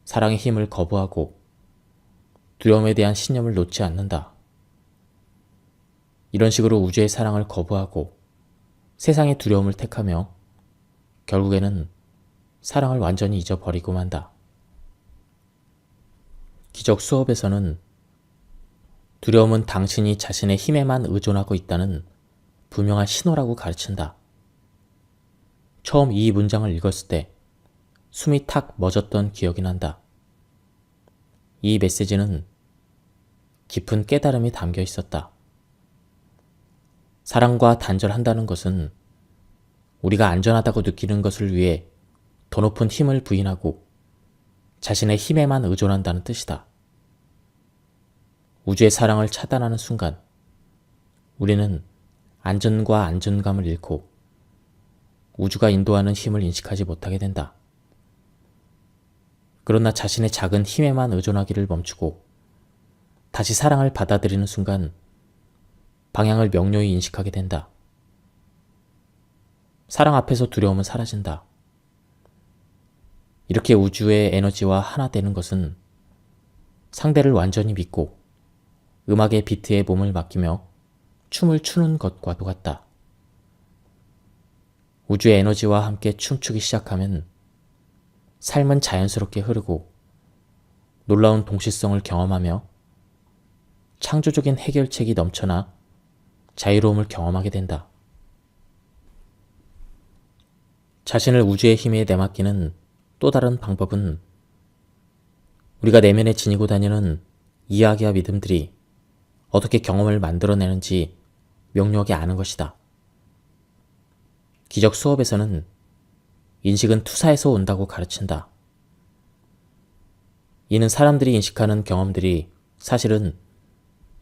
사랑의 힘을 거부하고 두려움에 대한 신념을 놓지 않는다. 이런 식으로 우주의 사랑을 거부하고 세상의 두려움을 택하며 결국에는 사랑을 완전히 잊어버리고 만다. 기적 수업에서는 두려움은 당신이 자신의 힘에만 의존하고 있다는 분명한 신호라고 가르친다. 처음 이 문장을 읽었을 때 숨이 탁 멎었던 기억이 난다. 이 메시지는 깊은 깨달음이 담겨 있었다. 사랑과 단절한다는 것은 우리가 안전하다고 느끼는 것을 위해 더 높은 힘을 부인하고 자신의 힘에만 의존한다는 뜻이다. 우주의 사랑을 차단하는 순간 우리는 안전과 안정감을 잃고 우주가 인도하는 힘을 인식하지 못하게 된다. 그러나 자신의 작은 힘에만 의존하기를 멈추고 다시 사랑을 받아들이는 순간 방향을 명료히 인식하게 된다. 사랑 앞에서 두려움은 사라진다. 이렇게 우주의 에너지와 하나 되는 것은 상대를 완전히 믿고 음악의 비트에 몸을 맡기며 춤을 추는 것과도 같다. 우주의 에너지와 함께 춤추기 시작하면 삶은 자연스럽게 흐르고 놀라운 동시성을 경험하며 창조적인 해결책이 넘쳐나 자유로움을 경험하게 된다. 자신을 우주의 힘에 내맡기는 또 다른 방법은 우리가 내면에 지니고 다니는 이야기와 믿음들이 어떻게 경험을 만들어내는지 명료하게 아는 것이다. 기적 수업에서는 인식은 투사에서 온다고 가르친다. 이는 사람들이 인식하는 경험들이 사실은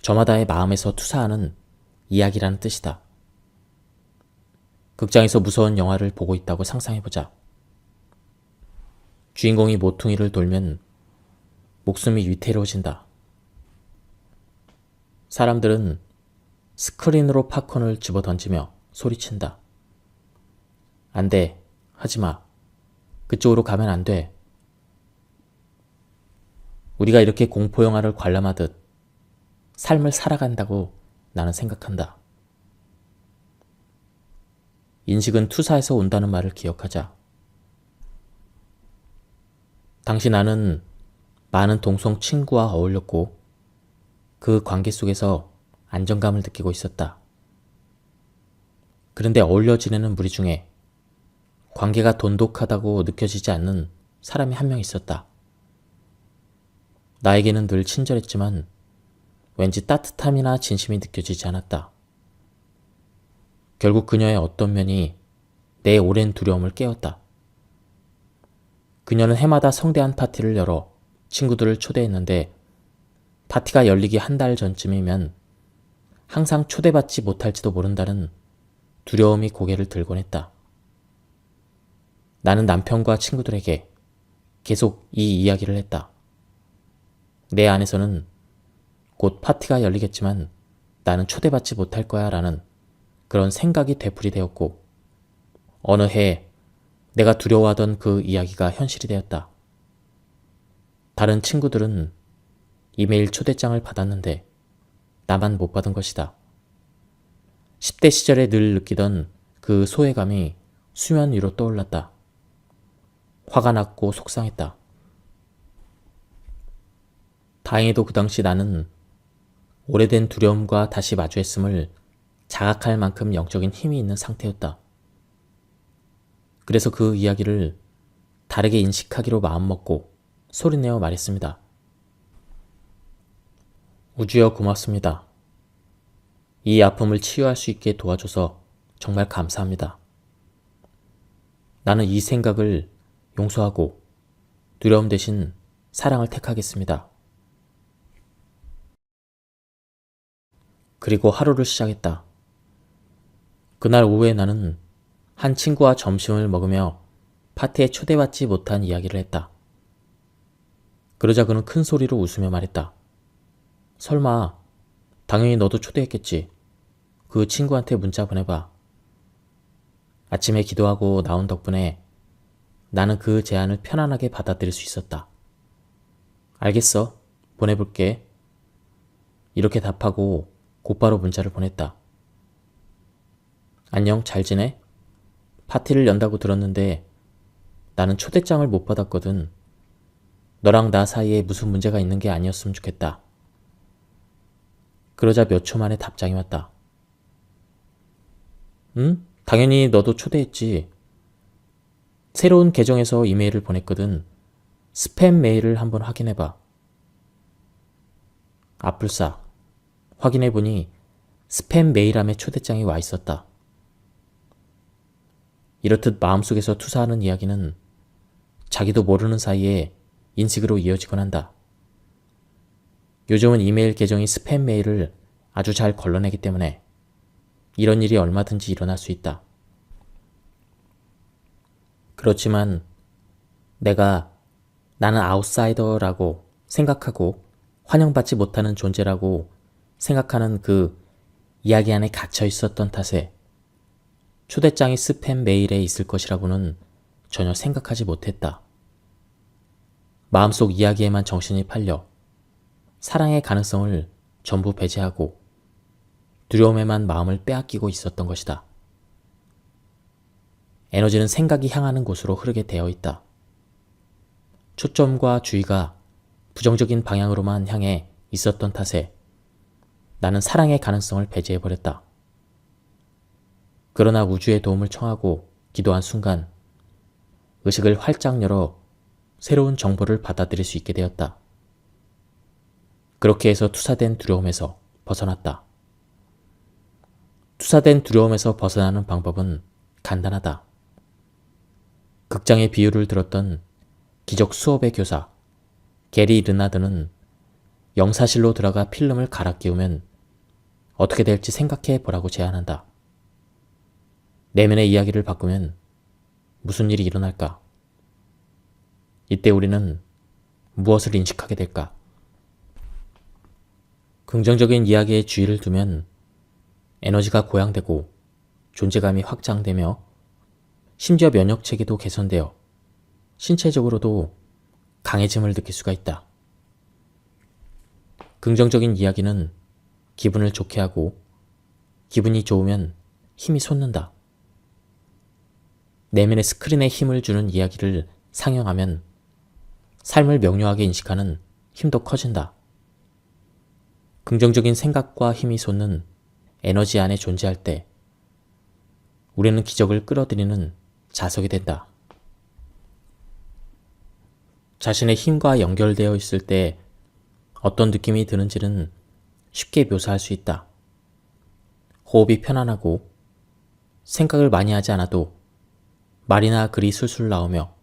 저마다의 마음에서 투사하는 이야기라는 뜻이다. 극장에서 무서운 영화를 보고 있다고 상상해보자. 주인공이 모퉁이를 돌면 목숨이 위태로워진다. 사람들은 스크린으로 팝콘을 집어 던지며 소리친다. 안 돼. 하지마. 그쪽으로 가면 안 돼. 우리가 이렇게 공포영화를 관람하듯 삶을 살아간다고 나는 생각한다. 인식은 투사에서 온다는 말을 기억하자. 당시 나는 많은 동성 친구와 어울렸고 그 관계 속에서 안정감을 느끼고 있었다. 그런데 어울려 지내는 무리 중에 관계가 돈독하다고 느껴지지 않는 사람이 한 명 있었다. 나에게는 늘 친절했지만 왠지 따뜻함이나 진심이 느껴지지 않았다. 결국 그녀의 어떤 면이 내 오랜 두려움을 깨웠다. 그녀는 해마다 성대한 파티를 열어 친구들을 초대했는데 파티가 열리기 한 달 전쯤이면 항상 초대받지 못할지도 모른다는 두려움이 고개를 들곤 했다. 나는 남편과 친구들에게 계속 이 이야기를 했다. 내 안에서는 곧 파티가 열리겠지만 나는 초대받지 못할 거야 라는 그런 생각이 되풀이되었고 어느 해 내가 두려워하던 그 이야기가 현실이 되었다. 다른 친구들은 이메일 초대장을 받았는데 나만 못 받은 것이다. 10대 시절에 늘 느끼던 그 소외감이 수면 위로 떠올랐다. 화가 났고 속상했다. 다행히도 그 당시 나는 오래된 두려움과 다시 마주했음을 자각할 만큼 영적인 힘이 있는 상태였다. 그래서 그 이야기를 다르게 인식하기로 마음먹고 소리내어 말했습니다. 우주여 고맙습니다. 이 아픔을 치유할 수 있게 도와줘서 정말 감사합니다. 나는 이 생각을 용서하고 두려움 대신 사랑을 택하겠습니다. 그리고 하루를 시작했다. 그날 오후에 나는 한 친구와 점심을 먹으며 파티에 초대받지 못한 이야기를 했다. 그러자 그는 큰 소리로 웃으며 말했다. 설마 당연히 너도 초대했겠지. 그 친구한테 문자 보내봐. 아침에 기도하고 나온 덕분에 나는 그 제안을 편안하게 받아들일 수 있었다. 알겠어. 보내볼게. 이렇게 답하고 곧바로 문자를 보냈다. 안녕, 잘 지내? 파티를 연다고 들었는데 나는 초대장을 못 받았거든. 너랑 나 사이에 무슨 문제가 있는 게 아니었으면 좋겠다. 그러자 몇 초 만에 답장이 왔다. 응? 당연히 너도 초대했지. 새로운 계정에서 이메일을 보냈거든. 스팸 메일을 한번 확인해봐. 아뿔싸. 확인해보니 스팸 메일함에 초대장이 와 있었다. 이렇듯 마음속에서 투사하는 이야기는 자기도 모르는 사이에 인식으로 이어지곤 한다. 요즘은 이메일 계정이 스팸 메일을 아주 잘 걸러내기 때문에 이런 일이 얼마든지 일어날 수 있다. 그렇지만 나는 아웃사이더라고 생각하고 환영받지 못하는 존재라고 생각하는 그 이야기 안에 갇혀 있었던 탓에 초대장이 스팸 메일에 있을 것이라고는 전혀 생각하지 못했다. 마음속 이야기에만 정신이 팔려 사랑의 가능성을 전부 배제하고 두려움에만 마음을 빼앗기고 있었던 것이다. 에너지는 생각이 향하는 곳으로 흐르게 되어 있다. 초점과 주의가 부정적인 방향으로만 향해 있었던 탓에 나는 사랑의 가능성을 배제해버렸다. 그러나 우주의 도움을 청하고 기도한 순간 의식을 활짝 열어 새로운 정보를 받아들일 수 있게 되었다. 그렇게 해서 투사된 두려움에서 벗어났다. 투사된 두려움에서 벗어나는 방법은 간단하다. 극장의 비유를 들었던 기적 수업의 교사 게리 르나드는 영사실로 들어가 필름을 갈아 끼우면 어떻게 될지 생각해 보라고 제안한다. 내면의 이야기를 바꾸면 무슨 일이 일어날까? 이때 우리는 무엇을 인식하게 될까? 긍정적인 이야기에 주의를 두면 에너지가 고양되고 존재감이 확장되며 심지어 면역체계도 개선되어 신체적으로도 강해짐을 느낄 수가 있다. 긍정적인 이야기는 기분을 좋게 하고 기분이 좋으면 힘이 솟는다. 내면의 스크린에 힘을 주는 이야기를 상영하면 삶을 명료하게 인식하는 힘도 커진다. 긍정적인 생각과 힘이 솟는 에너지 안에 존재할 때 우리는 기적을 끌어들이는 자석이 된다. 자신의 힘과 연결되어 있을 때 어떤 느낌이 드는지는 쉽게 묘사할 수 있다. 호흡이 편안하고 생각을 많이 하지 않아도 말이나 글이 술술 나오며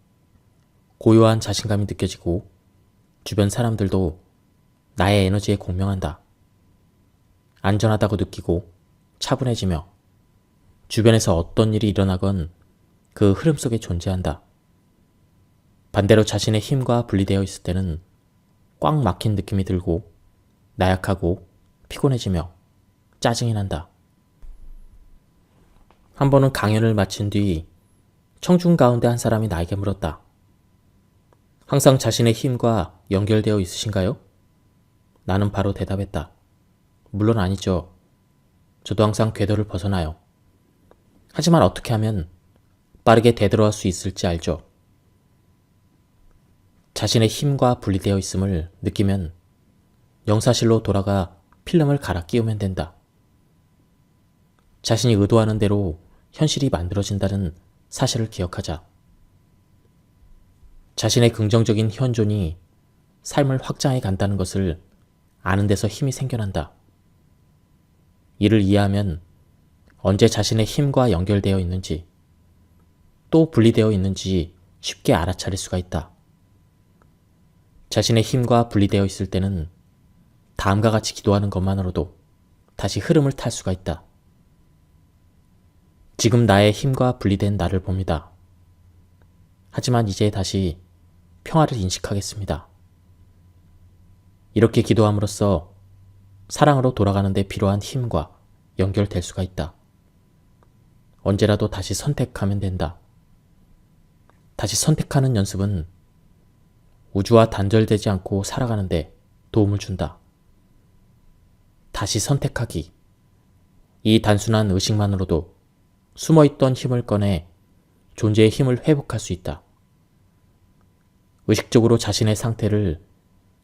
고요한 자신감이 느껴지고 주변 사람들도 나의 에너지에 공명한다. 안전하다고 느끼고 차분해지며 주변에서 어떤 일이 일어나건 그 흐름 속에 존재한다. 반대로 자신의 힘과 분리되어 있을 때는 꽉 막힌 느낌이 들고 나약하고 피곤해지며 짜증이 난다. 한 번은 강연을 마친 뒤 청중 가운데 한 사람이 나에게 물었다. 항상 자신의 힘과 연결되어 있으신가요? 나는 바로 대답했다. 물론 아니죠. 저도 항상 궤도를 벗어나요. 하지만 어떻게 하면 빠르게 되돌아올 수 있을지 알죠. 자신의 힘과 분리되어 있음을 느끼면 영사실로 돌아가 필름을 갈아 끼우면 된다. 자신이 의도하는 대로 현실이 만들어진다는 사실을 기억하자. 자신의 긍정적인 현존이 삶을 확장해 간다는 것을 아는 데서 힘이 생겨난다. 이를 이해하면 언제 자신의 힘과 연결되어 있는지 또 분리되어 있는지 쉽게 알아차릴 수가 있다. 자신의 힘과 분리되어 있을 때는 다음과 같이 기도하는 것만으로도 다시 흐름을 탈 수가 있다. 지금 나의 힘과 분리된 나를 봅니다. 하지만 이제 다시 평화를 인식하겠습니다. 이렇게 기도함으로써 사랑으로 돌아가는 데 필요한 힘과 연결될 수가 있다. 언제라도 다시 선택하면 된다. 다시 선택하는 연습은 우주와 단절되지 않고 살아가는데 도움을 준다. 다시 선택하기. 이 단순한 의식만으로도 숨어있던 힘을 꺼내 존재의 힘을 회복할 수 있다. 의식적으로 자신의 상태를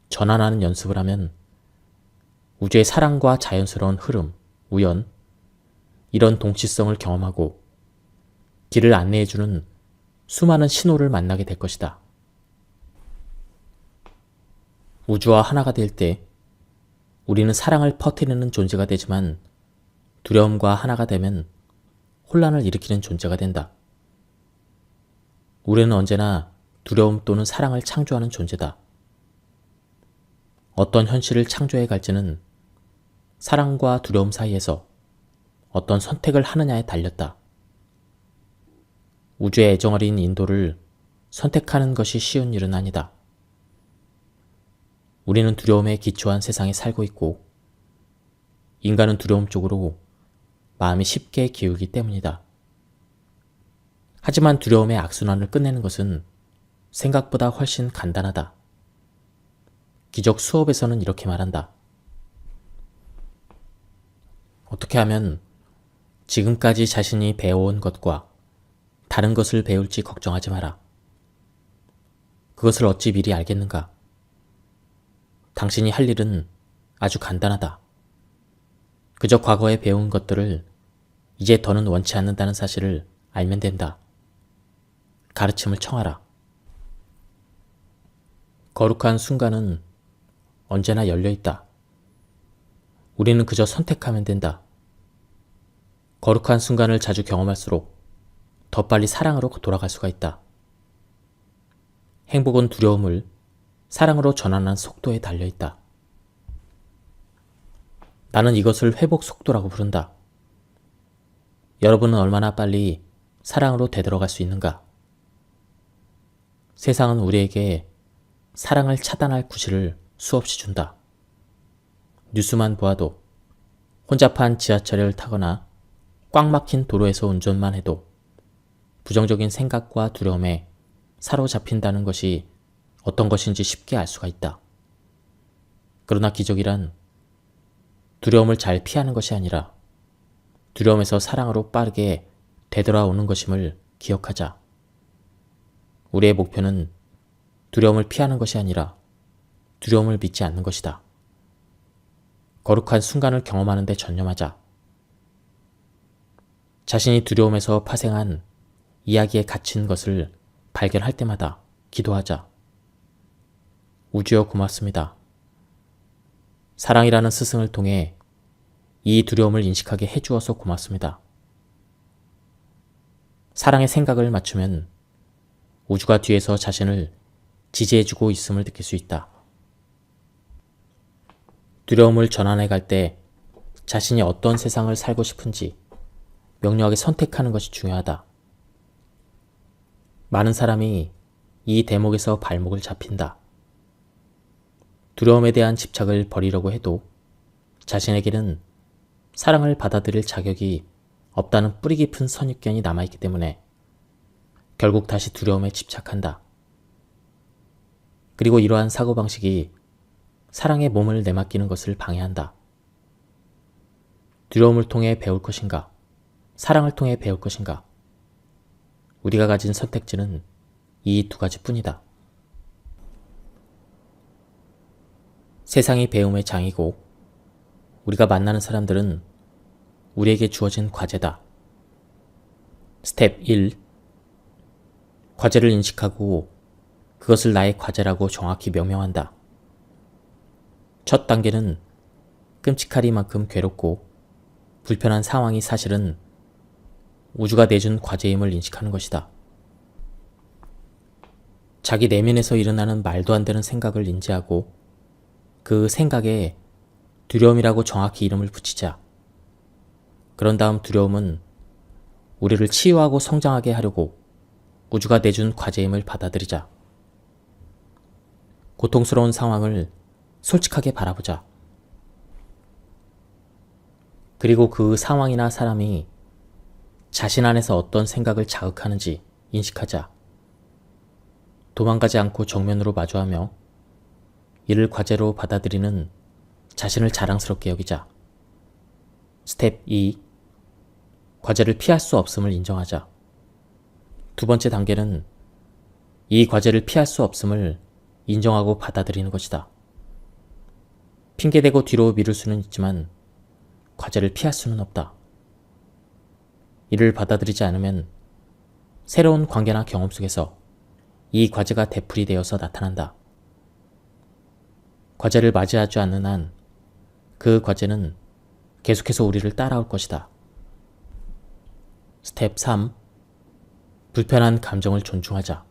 전환하는 연습을 하면 우주의 사랑과 자연스러운 흐름, 우연, 이런 동치성을 경험하고 길을 안내해주는 수많은 신호를 만나게 될 것이다. 우주와 하나가 될 때 우리는 사랑을 퍼뜨리는 존재가 되지만 두려움과 하나가 되면 혼란을 일으키는 존재가 된다. 우리는 언제나 두려움 또는 사랑을 창조하는 존재다. 어떤 현실을 창조해 갈지는 사랑과 두려움 사이에서 어떤 선택을 하느냐에 달렸다. 우주의 애정어린 인도를 선택하는 것이 쉬운 일은 아니다. 우리는 두려움에 기초한 세상에 살고 있고 인간은 두려움 쪽으로 마음이 쉽게 기울기 때문이다. 하지만 두려움의 악순환을 끝내는 것은 생각보다 훨씬 간단하다. 기적 수업에서는 이렇게 말한다. 어떻게 하면 지금까지 자신이 배워온 것과 다른 것을 배울지 걱정하지 마라. 그것을 어찌 미리 알겠는가? 당신이 할 일은 아주 간단하다. 그저 과거에 배운 것들을 이제 더는 원치 않는다는 사실을 알면 된다. 가르침을 청하라. 거룩한 순간은 언제나 열려있다. 우리는 그저 선택하면 된다. 거룩한 순간을 자주 경험할수록 더 빨리 사랑으로 돌아갈 수가 있다. 행복은 두려움을 사랑으로 전환하는 속도에 달려있다. 나는 이것을 회복 속도라고 부른다. 여러분은 얼마나 빨리 사랑으로 되돌아갈 수 있는가? 세상은 우리에게 사랑을 차단할 구실을 수없이 준다. 뉴스만 보아도 혼잡한 지하철을 타거나 꽉 막힌 도로에서 운전만 해도 부정적인 생각과 두려움에 사로잡힌다는 것이 어떤 것인지 쉽게 알 수가 있다. 그러나 기적이란 두려움을 잘 피하는 것이 아니라 두려움에서 사랑으로 빠르게 되돌아오는 것임을 기억하자. 우리의 목표는 두려움을 피하는 것이 아니라 두려움을 믿지 않는 것이다. 거룩한 순간을 경험하는 데 전념하자. 자신이 두려움에서 파생한 이야기에 갇힌 것을 발견할 때마다 기도하자. 우주여 고맙습니다. 사랑이라는 스승을 통해 이 두려움을 인식하게 해주어서 고맙습니다. 사랑의 생각을 맞추면 우주가 뒤에서 자신을 지지해주고 있음을 느낄 수 있다. 두려움을 전환해 갈 때 자신이 어떤 세상을 살고 싶은지 명료하게 선택하는 것이 중요하다. 많은 사람이 이 대목에서 발목을 잡힌다. 두려움에 대한 집착을 버리려고 해도 자신에게는 사랑을 받아들일 자격이 없다는 뿌리 깊은 선입견이 남아있기 때문에 결국 다시 두려움에 집착한다. 그리고 이러한 사고방식이 사랑의 몸을 내맡기는 것을 방해한다. 두려움을 통해 배울 것인가? 사랑을 통해 배울 것인가? 우리가 가진 선택지는 이 두 가지뿐이다. 세상이 배움의 장이고 우리가 만나는 사람들은 우리에게 주어진 과제다. 스텝 1. 과제를 인식하고 그것을 나의 과제라고 정확히 명명한다. 첫 단계는 끔찍하리만큼 괴롭고 불편한 상황이 사실은 우주가 내준 과제임을 인식하는 것이다. 자기 내면에서 일어나는 말도 안 되는 생각을 인지하고 그 생각에 두려움이라고 정확히 이름을 붙이자. 그런 다음 두려움은 우리를 치유하고 성장하게 하려고 우주가 내준 과제임을 받아들이자. 고통스러운 상황을 솔직하게 바라보자. 그리고 그 상황이나 사람이 자신 안에서 어떤 생각을 자극하는지 인식하자. 도망가지 않고 정면으로 마주하며 이를 과제로 받아들이는 자신을 자랑스럽게 여기자. 스텝 2. 과제를 피할 수 없음을 인정하자. 두 번째 단계는 이 과제를 피할 수 없음을 인정하고 받아들이는 것이다. 핑계대고 뒤로 미룰 수는 있지만 과제를 피할 수는 없다. 이를 받아들이지 않으면 새로운 관계나 경험 속에서 이 과제가 되풀이되어서 나타난다. 과제를 맞이하지 않는 한 그 과제는 계속해서 우리를 따라올 것이다. 스텝 3. 불편한 감정을 존중하자.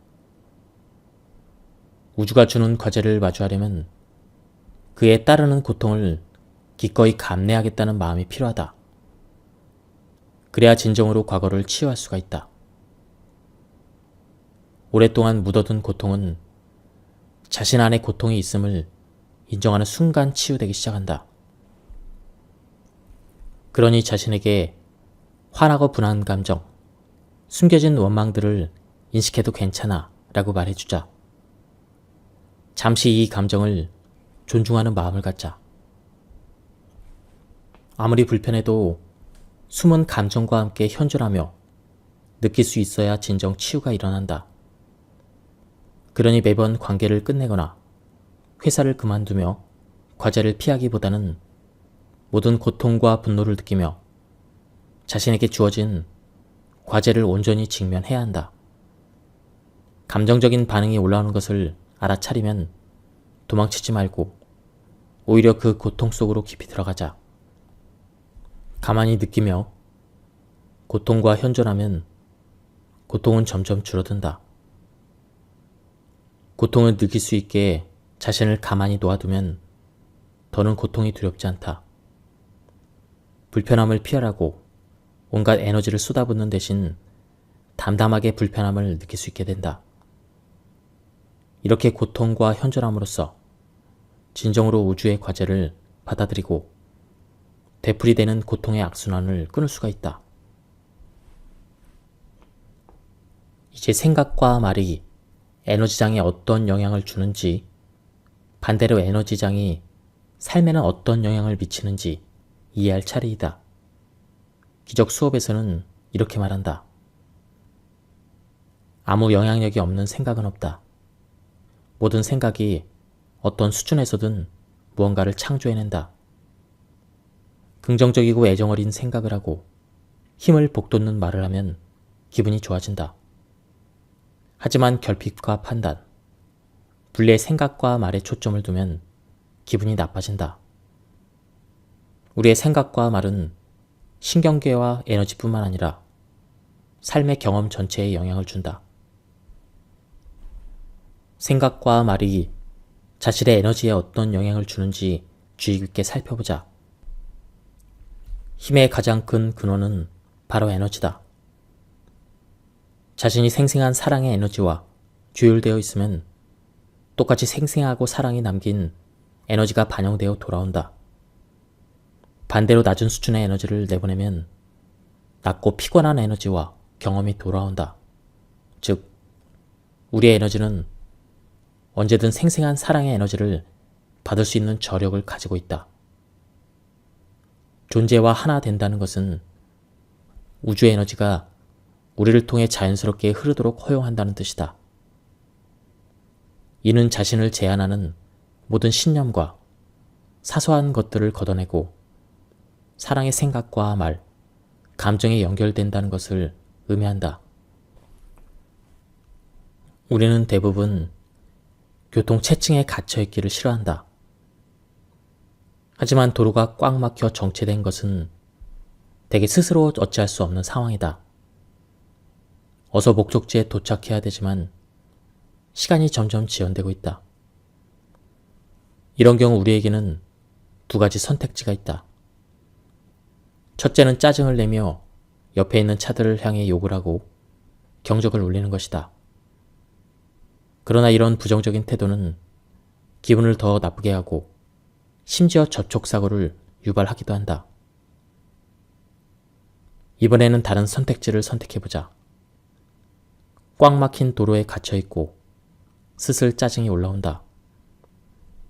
우주가 주는 과제를 마주하려면 그에 따르는 고통을 기꺼이 감내하겠다는 마음이 필요하다. 그래야 진정으로 과거를 치유할 수가 있다. 오랫동안 묻어둔 고통은 자신 안에 고통이 있음을 인정하는 순간 치유되기 시작한다. 그러니 자신에게 화나고 분한 감정, 숨겨진 원망들을 인식해도 괜찮아 라고 말해주자. 잠시 이 감정을 존중하는 마음을 갖자. 아무리 불편해도 숨은 감정과 함께 현존하며 느낄 수 있어야 진정 치유가 일어난다. 그러니 매번 관계를 끝내거나 회사를 그만두며 과제를 피하기보다는 모든 고통과 분노를 느끼며 자신에게 주어진 과제를 온전히 직면해야 한다. 감정적인 반응이 올라오는 것을 알아차리면 도망치지 말고 오히려 그 고통 속으로 깊이 들어가자. 가만히 느끼며 고통과 현존하면 고통은 점점 줄어든다. 고통을 느낄 수 있게 자신을 가만히 놓아두면 더는 고통이 두렵지 않다. 불편함을 피하라고 온갖 에너지를 쏟아붓는 대신 담담하게 불편함을 느낄 수 있게 된다. 이렇게 고통과 현존함으로써 진정으로 우주의 과제를 받아들이고 되풀이되는 고통의 악순환을 끊을 수가 있다. 이제 생각과 말이 에너지장에 어떤 영향을 주는지, 반대로 에너지장이 삶에는 어떤 영향을 미치는지 이해할 차례이다. 기적 수업에서는 이렇게 말한다. 아무 영향력이 없는 생각은 없다. 모든 생각이 어떤 수준에서든 무언가를 창조해낸다. 긍정적이고 애정어린 생각을 하고 힘을 북돋는 말을 하면 기분이 좋아진다. 하지만 결핍과 판단, 분리의 생각과 말에 초점을 두면 기분이 나빠진다. 우리의 생각과 말은 신경계와 에너지뿐만 아니라 삶의 경험 전체에 영향을 준다. 생각과 말이 자신의 에너지에 어떤 영향을 주는지 주의 깊게 살펴보자. 힘의 가장 큰 근원은 바로 에너지다. 자신이 생생한 사랑의 에너지와 조율되어 있으면 똑같이 생생하고 사랑이 남긴 에너지가 반영되어 돌아온다. 반대로 낮은 수준의 에너지를 내보내면 낮고 피곤한 에너지와 경험이 돌아온다. 즉, 우리의 에너지는 언제든 생생한 사랑의 에너지를 받을 수 있는 저력을 가지고 있다. 존재와 하나 된다는 것은 우주의 에너지가 우리를 통해 자연스럽게 흐르도록 허용한다는 뜻이다. 이는 자신을 제한하는 모든 신념과 사소한 것들을 걷어내고 사랑의 생각과 말, 감정에 연결된다는 것을 의미한다. 우리는 대부분 교통체증에 갇혀있기를 싫어한다. 하지만 도로가 꽉 막혀 정체된 것은 대개 스스로 어찌할 수 없는 상황이다. 어서 목적지에 도착해야 되지만 시간이 점점 지연되고 있다. 이런 경우 우리에게는 두 가지 선택지가 있다. 첫째는 짜증을 내며 옆에 있는 차들을 향해 욕을 하고 경적을 울리는 것이다. 그러나 이런 부정적인 태도는 기분을 더 나쁘게 하고 심지어 접촉사고를 유발하기도 한다. 이번에는 다른 선택지를 선택해보자. 꽉 막힌 도로에 갇혀있고 슬슬 짜증이 올라온다.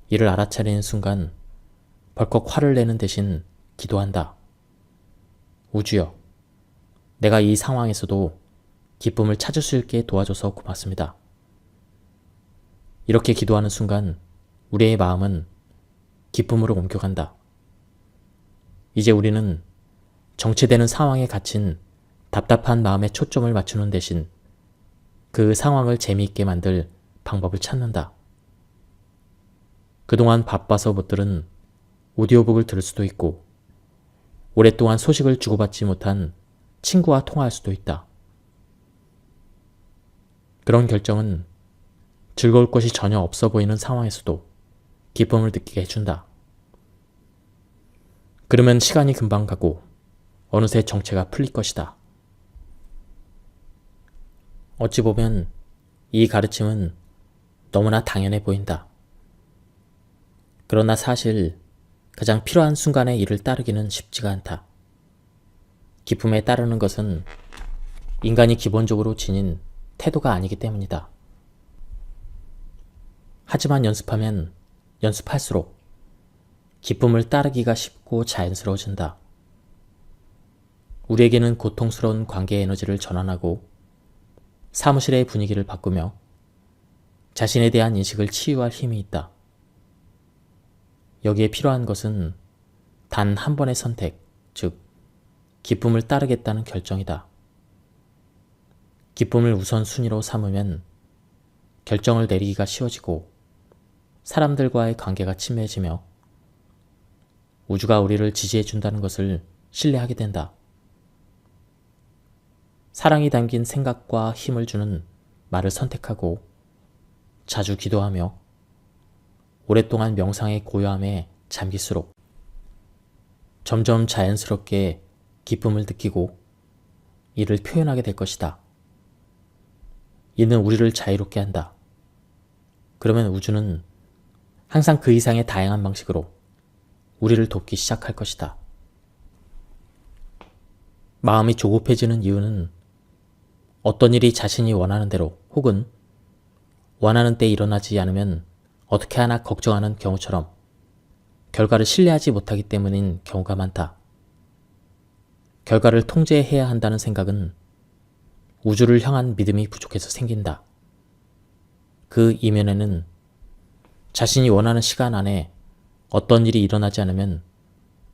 이를 알아차리는 순간 벌컥 화를 내는 대신 기도한다. 우주여, 내가 이 상황에서도 기쁨을 찾을 수 있게 도와줘서 고맙습니다. 이렇게 기도하는 순간 우리의 마음은 기쁨으로 옮겨간다. 이제 우리는 정체되는 상황에 갇힌 답답한 마음에 초점을 맞추는 대신 그 상황을 재미있게 만들 방법을 찾는다. 그동안 바빠서 못 들은 오디오북을 들을 수도 있고, 오랫동안 소식을 주고받지 못한 친구와 통화할 수도 있다. 그런 결정은 즐거울 것이 전혀 없어 보이는 상황에서도 기쁨을 느끼게 해준다. 그러면 시간이 금방 가고 어느새 정체가 풀릴 것이다. 어찌 보면 이 가르침은 너무나 당연해 보인다. 그러나 사실 가장 필요한 순간의 일을 따르기는 쉽지가 않다. 기쁨에 따르는 것은 인간이 기본적으로 지닌 태도가 아니기 때문이다. 하지만 연습하면 연습할수록 기쁨을 따르기가 쉽고 자연스러워진다. 우리에게는 고통스러운 관계 에너지를 전환하고 사무실의 분위기를 바꾸며 자신에 대한 인식을 치유할 힘이 있다. 여기에 필요한 것은 단 한 번의 선택, 즉 기쁨을 따르겠다는 결정이다. 기쁨을 우선순위로 삼으면 결정을 내리기가 쉬워지고 사람들과의 관계가 친밀해지며 우주가 우리를 지지해준다는 것을 신뢰하게 된다. 사랑이 담긴 생각과 힘을 주는 말을 선택하고 자주 기도하며 오랫동안 명상의 고요함에 잠길수록 점점 자연스럽게 기쁨을 느끼고 이를 표현하게 될 것이다. 이는 우리를 자유롭게 한다. 그러면 우주는 항상 그 이상의 다양한 방식으로 우리를 돕기 시작할 것이다. 마음이 조급해지는 이유는 어떤 일이 자신이 원하는 대로 혹은 원하는 때 일어나지 않으면 어떻게 하나 걱정하는 경우처럼 결과를 신뢰하지 못하기 때문인 경우가 많다. 결과를 통제해야 한다는 생각은 우주를 향한 믿음이 부족해서 생긴다. 그 이면에는 자신이 원하는 시간 안에 어떤 일이 일어나지 않으면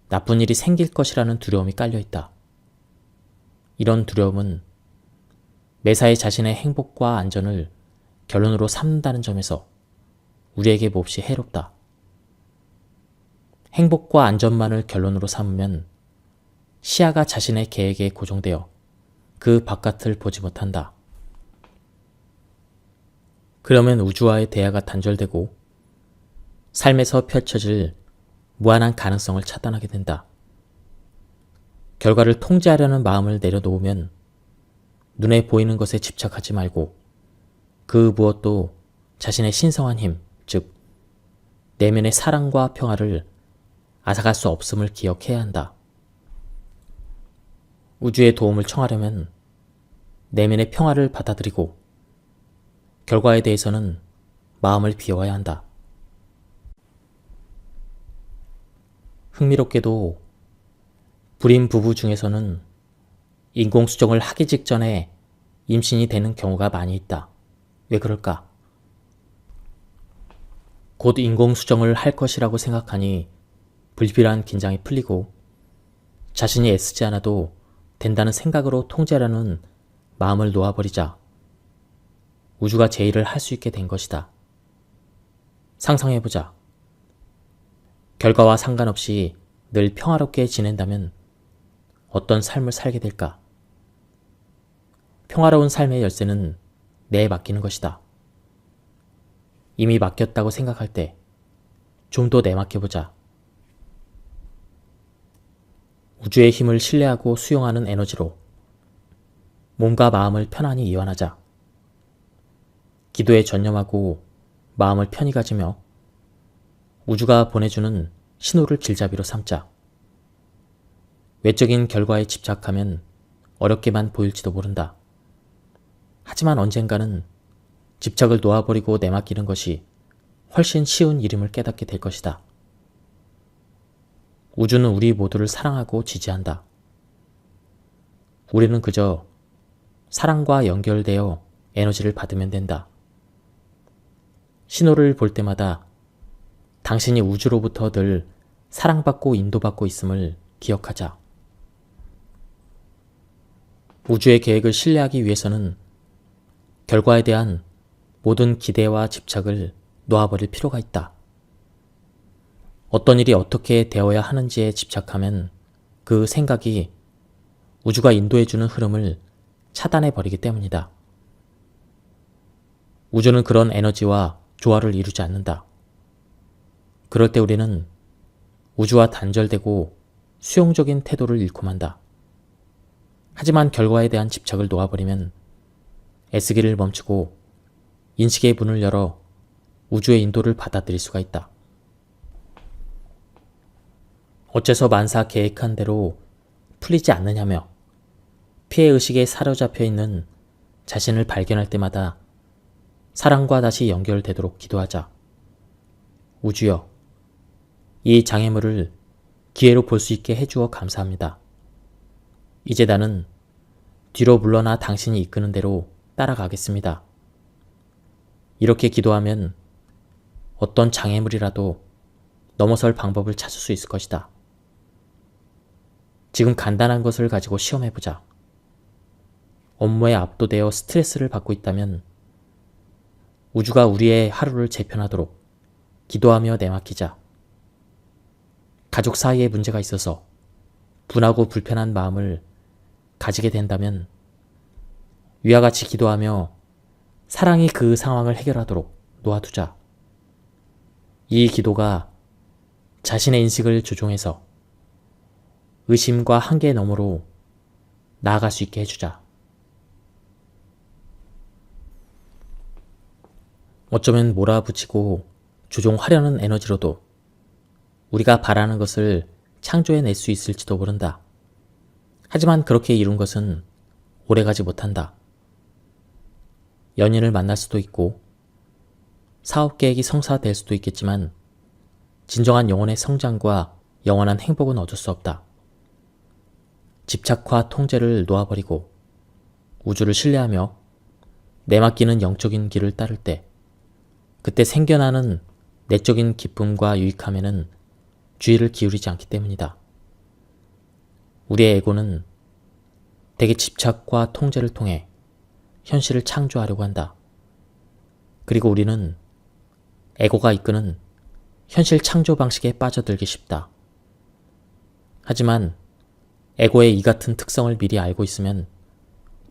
나쁜 일이 생길 것이라는 두려움이 깔려있다. 이런 두려움은 매사에 자신의 행복과 안전을 결론으로 삼는다는 점에서 우리에게 몹시 해롭다. 행복과 안전만을 결론으로 삼으면 시야가 자신의 계획에 고정되어 그 바깥을 보지 못한다. 그러면 우주와의 대화가 단절되고 삶에서 펼쳐질 무한한 가능성을 차단하게 된다. 결과를 통제하려는 마음을 내려놓으면 눈에 보이는 것에 집착하지 말고 그 무엇도 자신의 신성한 힘, 즉 내면의 사랑과 평화를 앗아갈 수 없음을 기억해야 한다. 우주의 도움을 청하려면 내면의 평화를 받아들이고 결과에 대해서는 마음을 비워야 한다. 흥미롭게도 불임 부부 중에서는 인공수정을 하기 직전에 임신이 되는 경우가 많이 있다. 왜 그럴까? 곧 인공수정을 할 것이라고 생각하니 불필요한 긴장이 풀리고 자신이 애쓰지 않아도 된다는 생각으로 통제하려는 마음을 놓아버리자 우주가 제 일을 할 수 있게 된 것이다. 상상해보자. 결과와 상관없이 늘 평화롭게 지낸다면 어떤 삶을 살게 될까? 평화로운 삶의 열쇠는 내에 맡기는 것이다. 이미 맡겼다고 생각할 때 좀 더 내맡겨보자. 우주의 힘을 신뢰하고 수용하는 에너지로 몸과 마음을 편안히 이완하자. 기도에 전념하고 마음을 편히 가지며 우주가 보내주는 신호를 길잡이로 삼자. 외적인 결과에 집착하면 어렵게만 보일지도 모른다. 하지만 언젠가는 집착을 놓아버리고 내맡기는 것이 훨씬 쉬운 일임을 깨닫게 될 것이다. 우주는 우리 모두를 사랑하고 지지한다. 우리는 그저 사랑과 연결되어 에너지를 받으면 된다. 신호를 볼 때마다 당신이 우주로부터 늘 사랑받고 인도받고 있음을 기억하자. 우주의 계획을 신뢰하기 위해서는 결과에 대한 모든 기대와 집착을 놓아버릴 필요가 있다. 어떤 일이 어떻게 되어야 하는지에 집착하면 그 생각이 우주가 인도해주는 흐름을 차단해버리기 때문이다. 우주는 그런 에너지와 조화를 이루지 않는다. 그럴 때 우리는 우주와 단절되고 수용적인 태도를 잃고 만다. 하지만 결과에 대한 집착을 놓아버리면 애쓰기를 멈추고 인식의 문을 열어 우주의 인도를 받아들일 수가 있다. 어째서 만사 계획한 대로 풀리지 않느냐며 피해의식에 사로잡혀 있는 자신을 발견할 때마다 사랑과 다시 연결되도록 기도하자. 우주여, 이 장애물을 기회로 볼 수 있게 해주어 감사합니다. 이제 나는 뒤로 물러나 당신이 이끄는 대로 따라가겠습니다. 이렇게 기도하면 어떤 장애물이라도 넘어설 방법을 찾을 수 있을 것이다. 지금 간단한 것을 가지고 시험해보자. 업무에 압도되어 스트레스를 받고 있다면 우주가 우리의 하루를 재편하도록 기도하며 내맡기자. 가족 사이에 문제가 있어서 분하고 불편한 마음을 가지게 된다면 위와 같이 기도하며 사랑이 그 상황을 해결하도록 놓아두자. 이 기도가 자신의 인식을 조종해서 의심과 한계 너머로 나아갈 수 있게 해주자. 어쩌면 몰아붙이고 조종하려는 에너지로도 우리가 바라는 것을 창조해낼 수 있을지도 모른다. 하지만 그렇게 이룬 것은 오래가지 못한다. 연인을 만날 수도 있고 사업 계획이 성사될 수도 있겠지만 진정한 영혼의 성장과 영원한 행복은 얻을 수 없다. 집착과 통제를 놓아버리고 우주를 신뢰하며 내맡기는 영적인 길을 따를 때 그때 생겨나는 내적인 기쁨과 유익함에는 주의를 기울이지 않기 때문이다. 우리의 에고는 대개 집착과 통제를 통해 현실을 창조하려고 한다. 그리고 우리는 에고가 이끄는 현실 창조 방식에 빠져들기 쉽다. 하지만 에고의 이 같은 특성을 미리 알고 있으면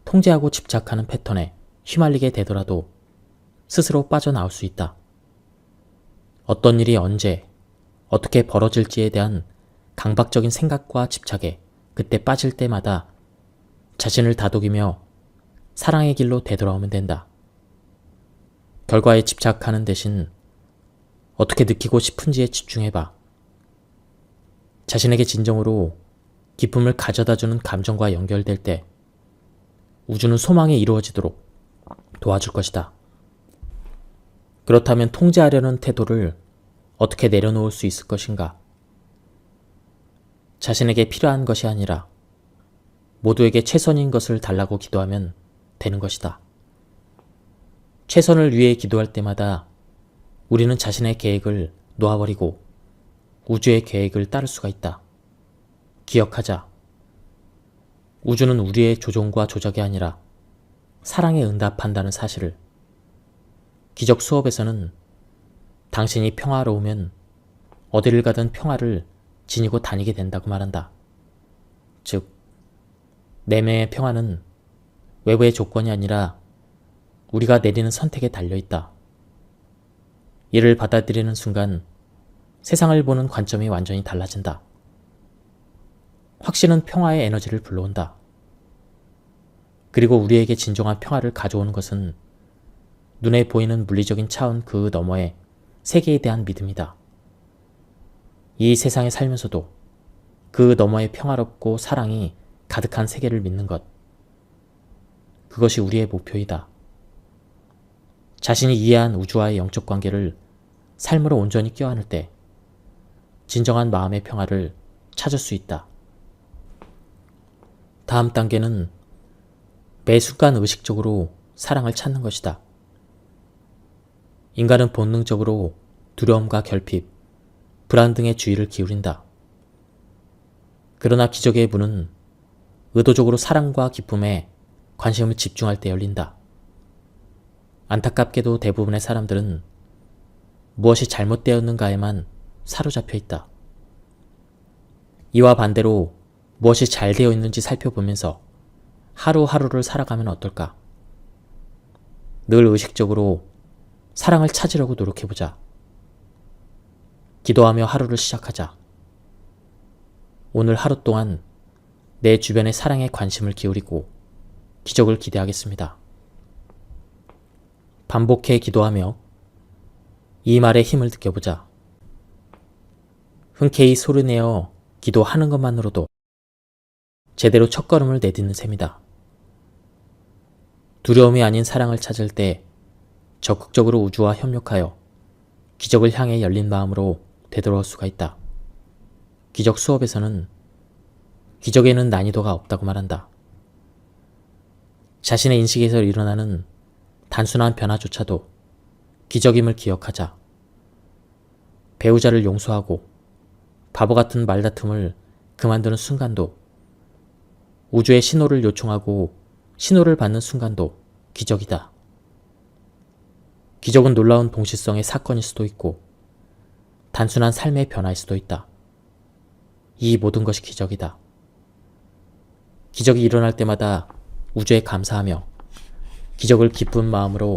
통제하고 집착하는 패턴에 휘말리게 되더라도 스스로 빠져나올 수 있다. 어떤 일이 언제, 어떻게 벌어질지에 대한 강박적인 생각과 집착에 그때 빠질 때마다 자신을 다독이며 사랑의 길로 되돌아오면 된다. 결과에 집착하는 대신 어떻게 느끼고 싶은지에 집중해봐. 자신에게 진정으로 기쁨을 가져다주는 감정과 연결될 때 우주는 소망이 이루어지도록 도와줄 것이다. 그렇다면 통제하려는 태도를 어떻게 내려놓을 수 있을 것인가? 자신에게 필요한 것이 아니라 모두에게 최선인 것을 달라고 기도하면 되는 것이다. 최선을 위해 기도할 때마다 우리는 자신의 계획을 놓아버리고 우주의 계획을 따를 수가 있다. 기억하자. 우주는 우리의 조종과 조작이 아니라 사랑에 응답한다는 사실을. 기적 수업에서는 당신이 평화로우면 어디를 가든 평화를 지니고 다니게 된다고 말한다. 즉, 내면의 평화는 외부의 조건이 아니라 우리가 내리는 선택에 달려있다. 이를 받아들이는 순간 세상을 보는 관점이 완전히 달라진다. 확신은 평화의 에너지를 불러온다. 그리고 우리에게 진정한 평화를 가져오는 것은 눈에 보이는 물리적인 차원 그 너머의 세계에 대한 믿음이다. 이 세상에 살면서도 그 너머의 평화롭고 사랑이 가득한 세계를 믿는 것. 그것이 우리의 목표이다. 자신이 이해한 우주와의 영적 관계를 삶으로 온전히 껴안을 때 진정한 마음의 평화를 찾을 수 있다. 다음 단계는 매 순간 의식적으로 사랑을 찾는 것이다. 인간은 본능적으로 두려움과 결핍, 불안 등의 주의를 기울인다. 그러나 기적의 문은 의도적으로 사랑과 기쁨에 관심을 집중할 때 열린다. 안타깝게도 대부분의 사람들은 무엇이 잘못되었는가에만 사로잡혀 있다. 이와 반대로 무엇이 잘 되어 있는지 살펴보면서 하루하루를 살아가면 어떨까? 늘 의식적으로 사랑을 찾으려고 노력해보자. 기도하며 하루를 시작하자. 오늘 하루 동안 내 주변의 사랑에 관심을 기울이고 기적을 기대하겠습니다. 반복해 기도하며 이 말에 힘을 느껴보자. 흔쾌히 소리내어 기도하는 것만으로도 제대로 첫걸음을 내딛는 셈이다. 두려움이 아닌 사랑을 찾을 때 적극적으로 우주와 협력하여 기적을 향해 열린 마음으로 되돌아올 수가 있다. 기적 수업에서는 기적에는 난이도가 없다고 말한다. 자신의 인식에서 일어나는 단순한 변화조차도 기적임을 기억하자. 배우자를 용서하고 바보 같은 말다툼을 그만두는 순간도, 우주의 신호를 요청하고 신호를 받는 순간도 기적이다. 기적은 놀라운 동시성의 사건일 수도 있고 단순한 삶의 변화일 수도 있다. 이 모든 것이 기적이다. 기적이 일어날 때마다 우주에 감사하며 기적을 기쁜 마음으로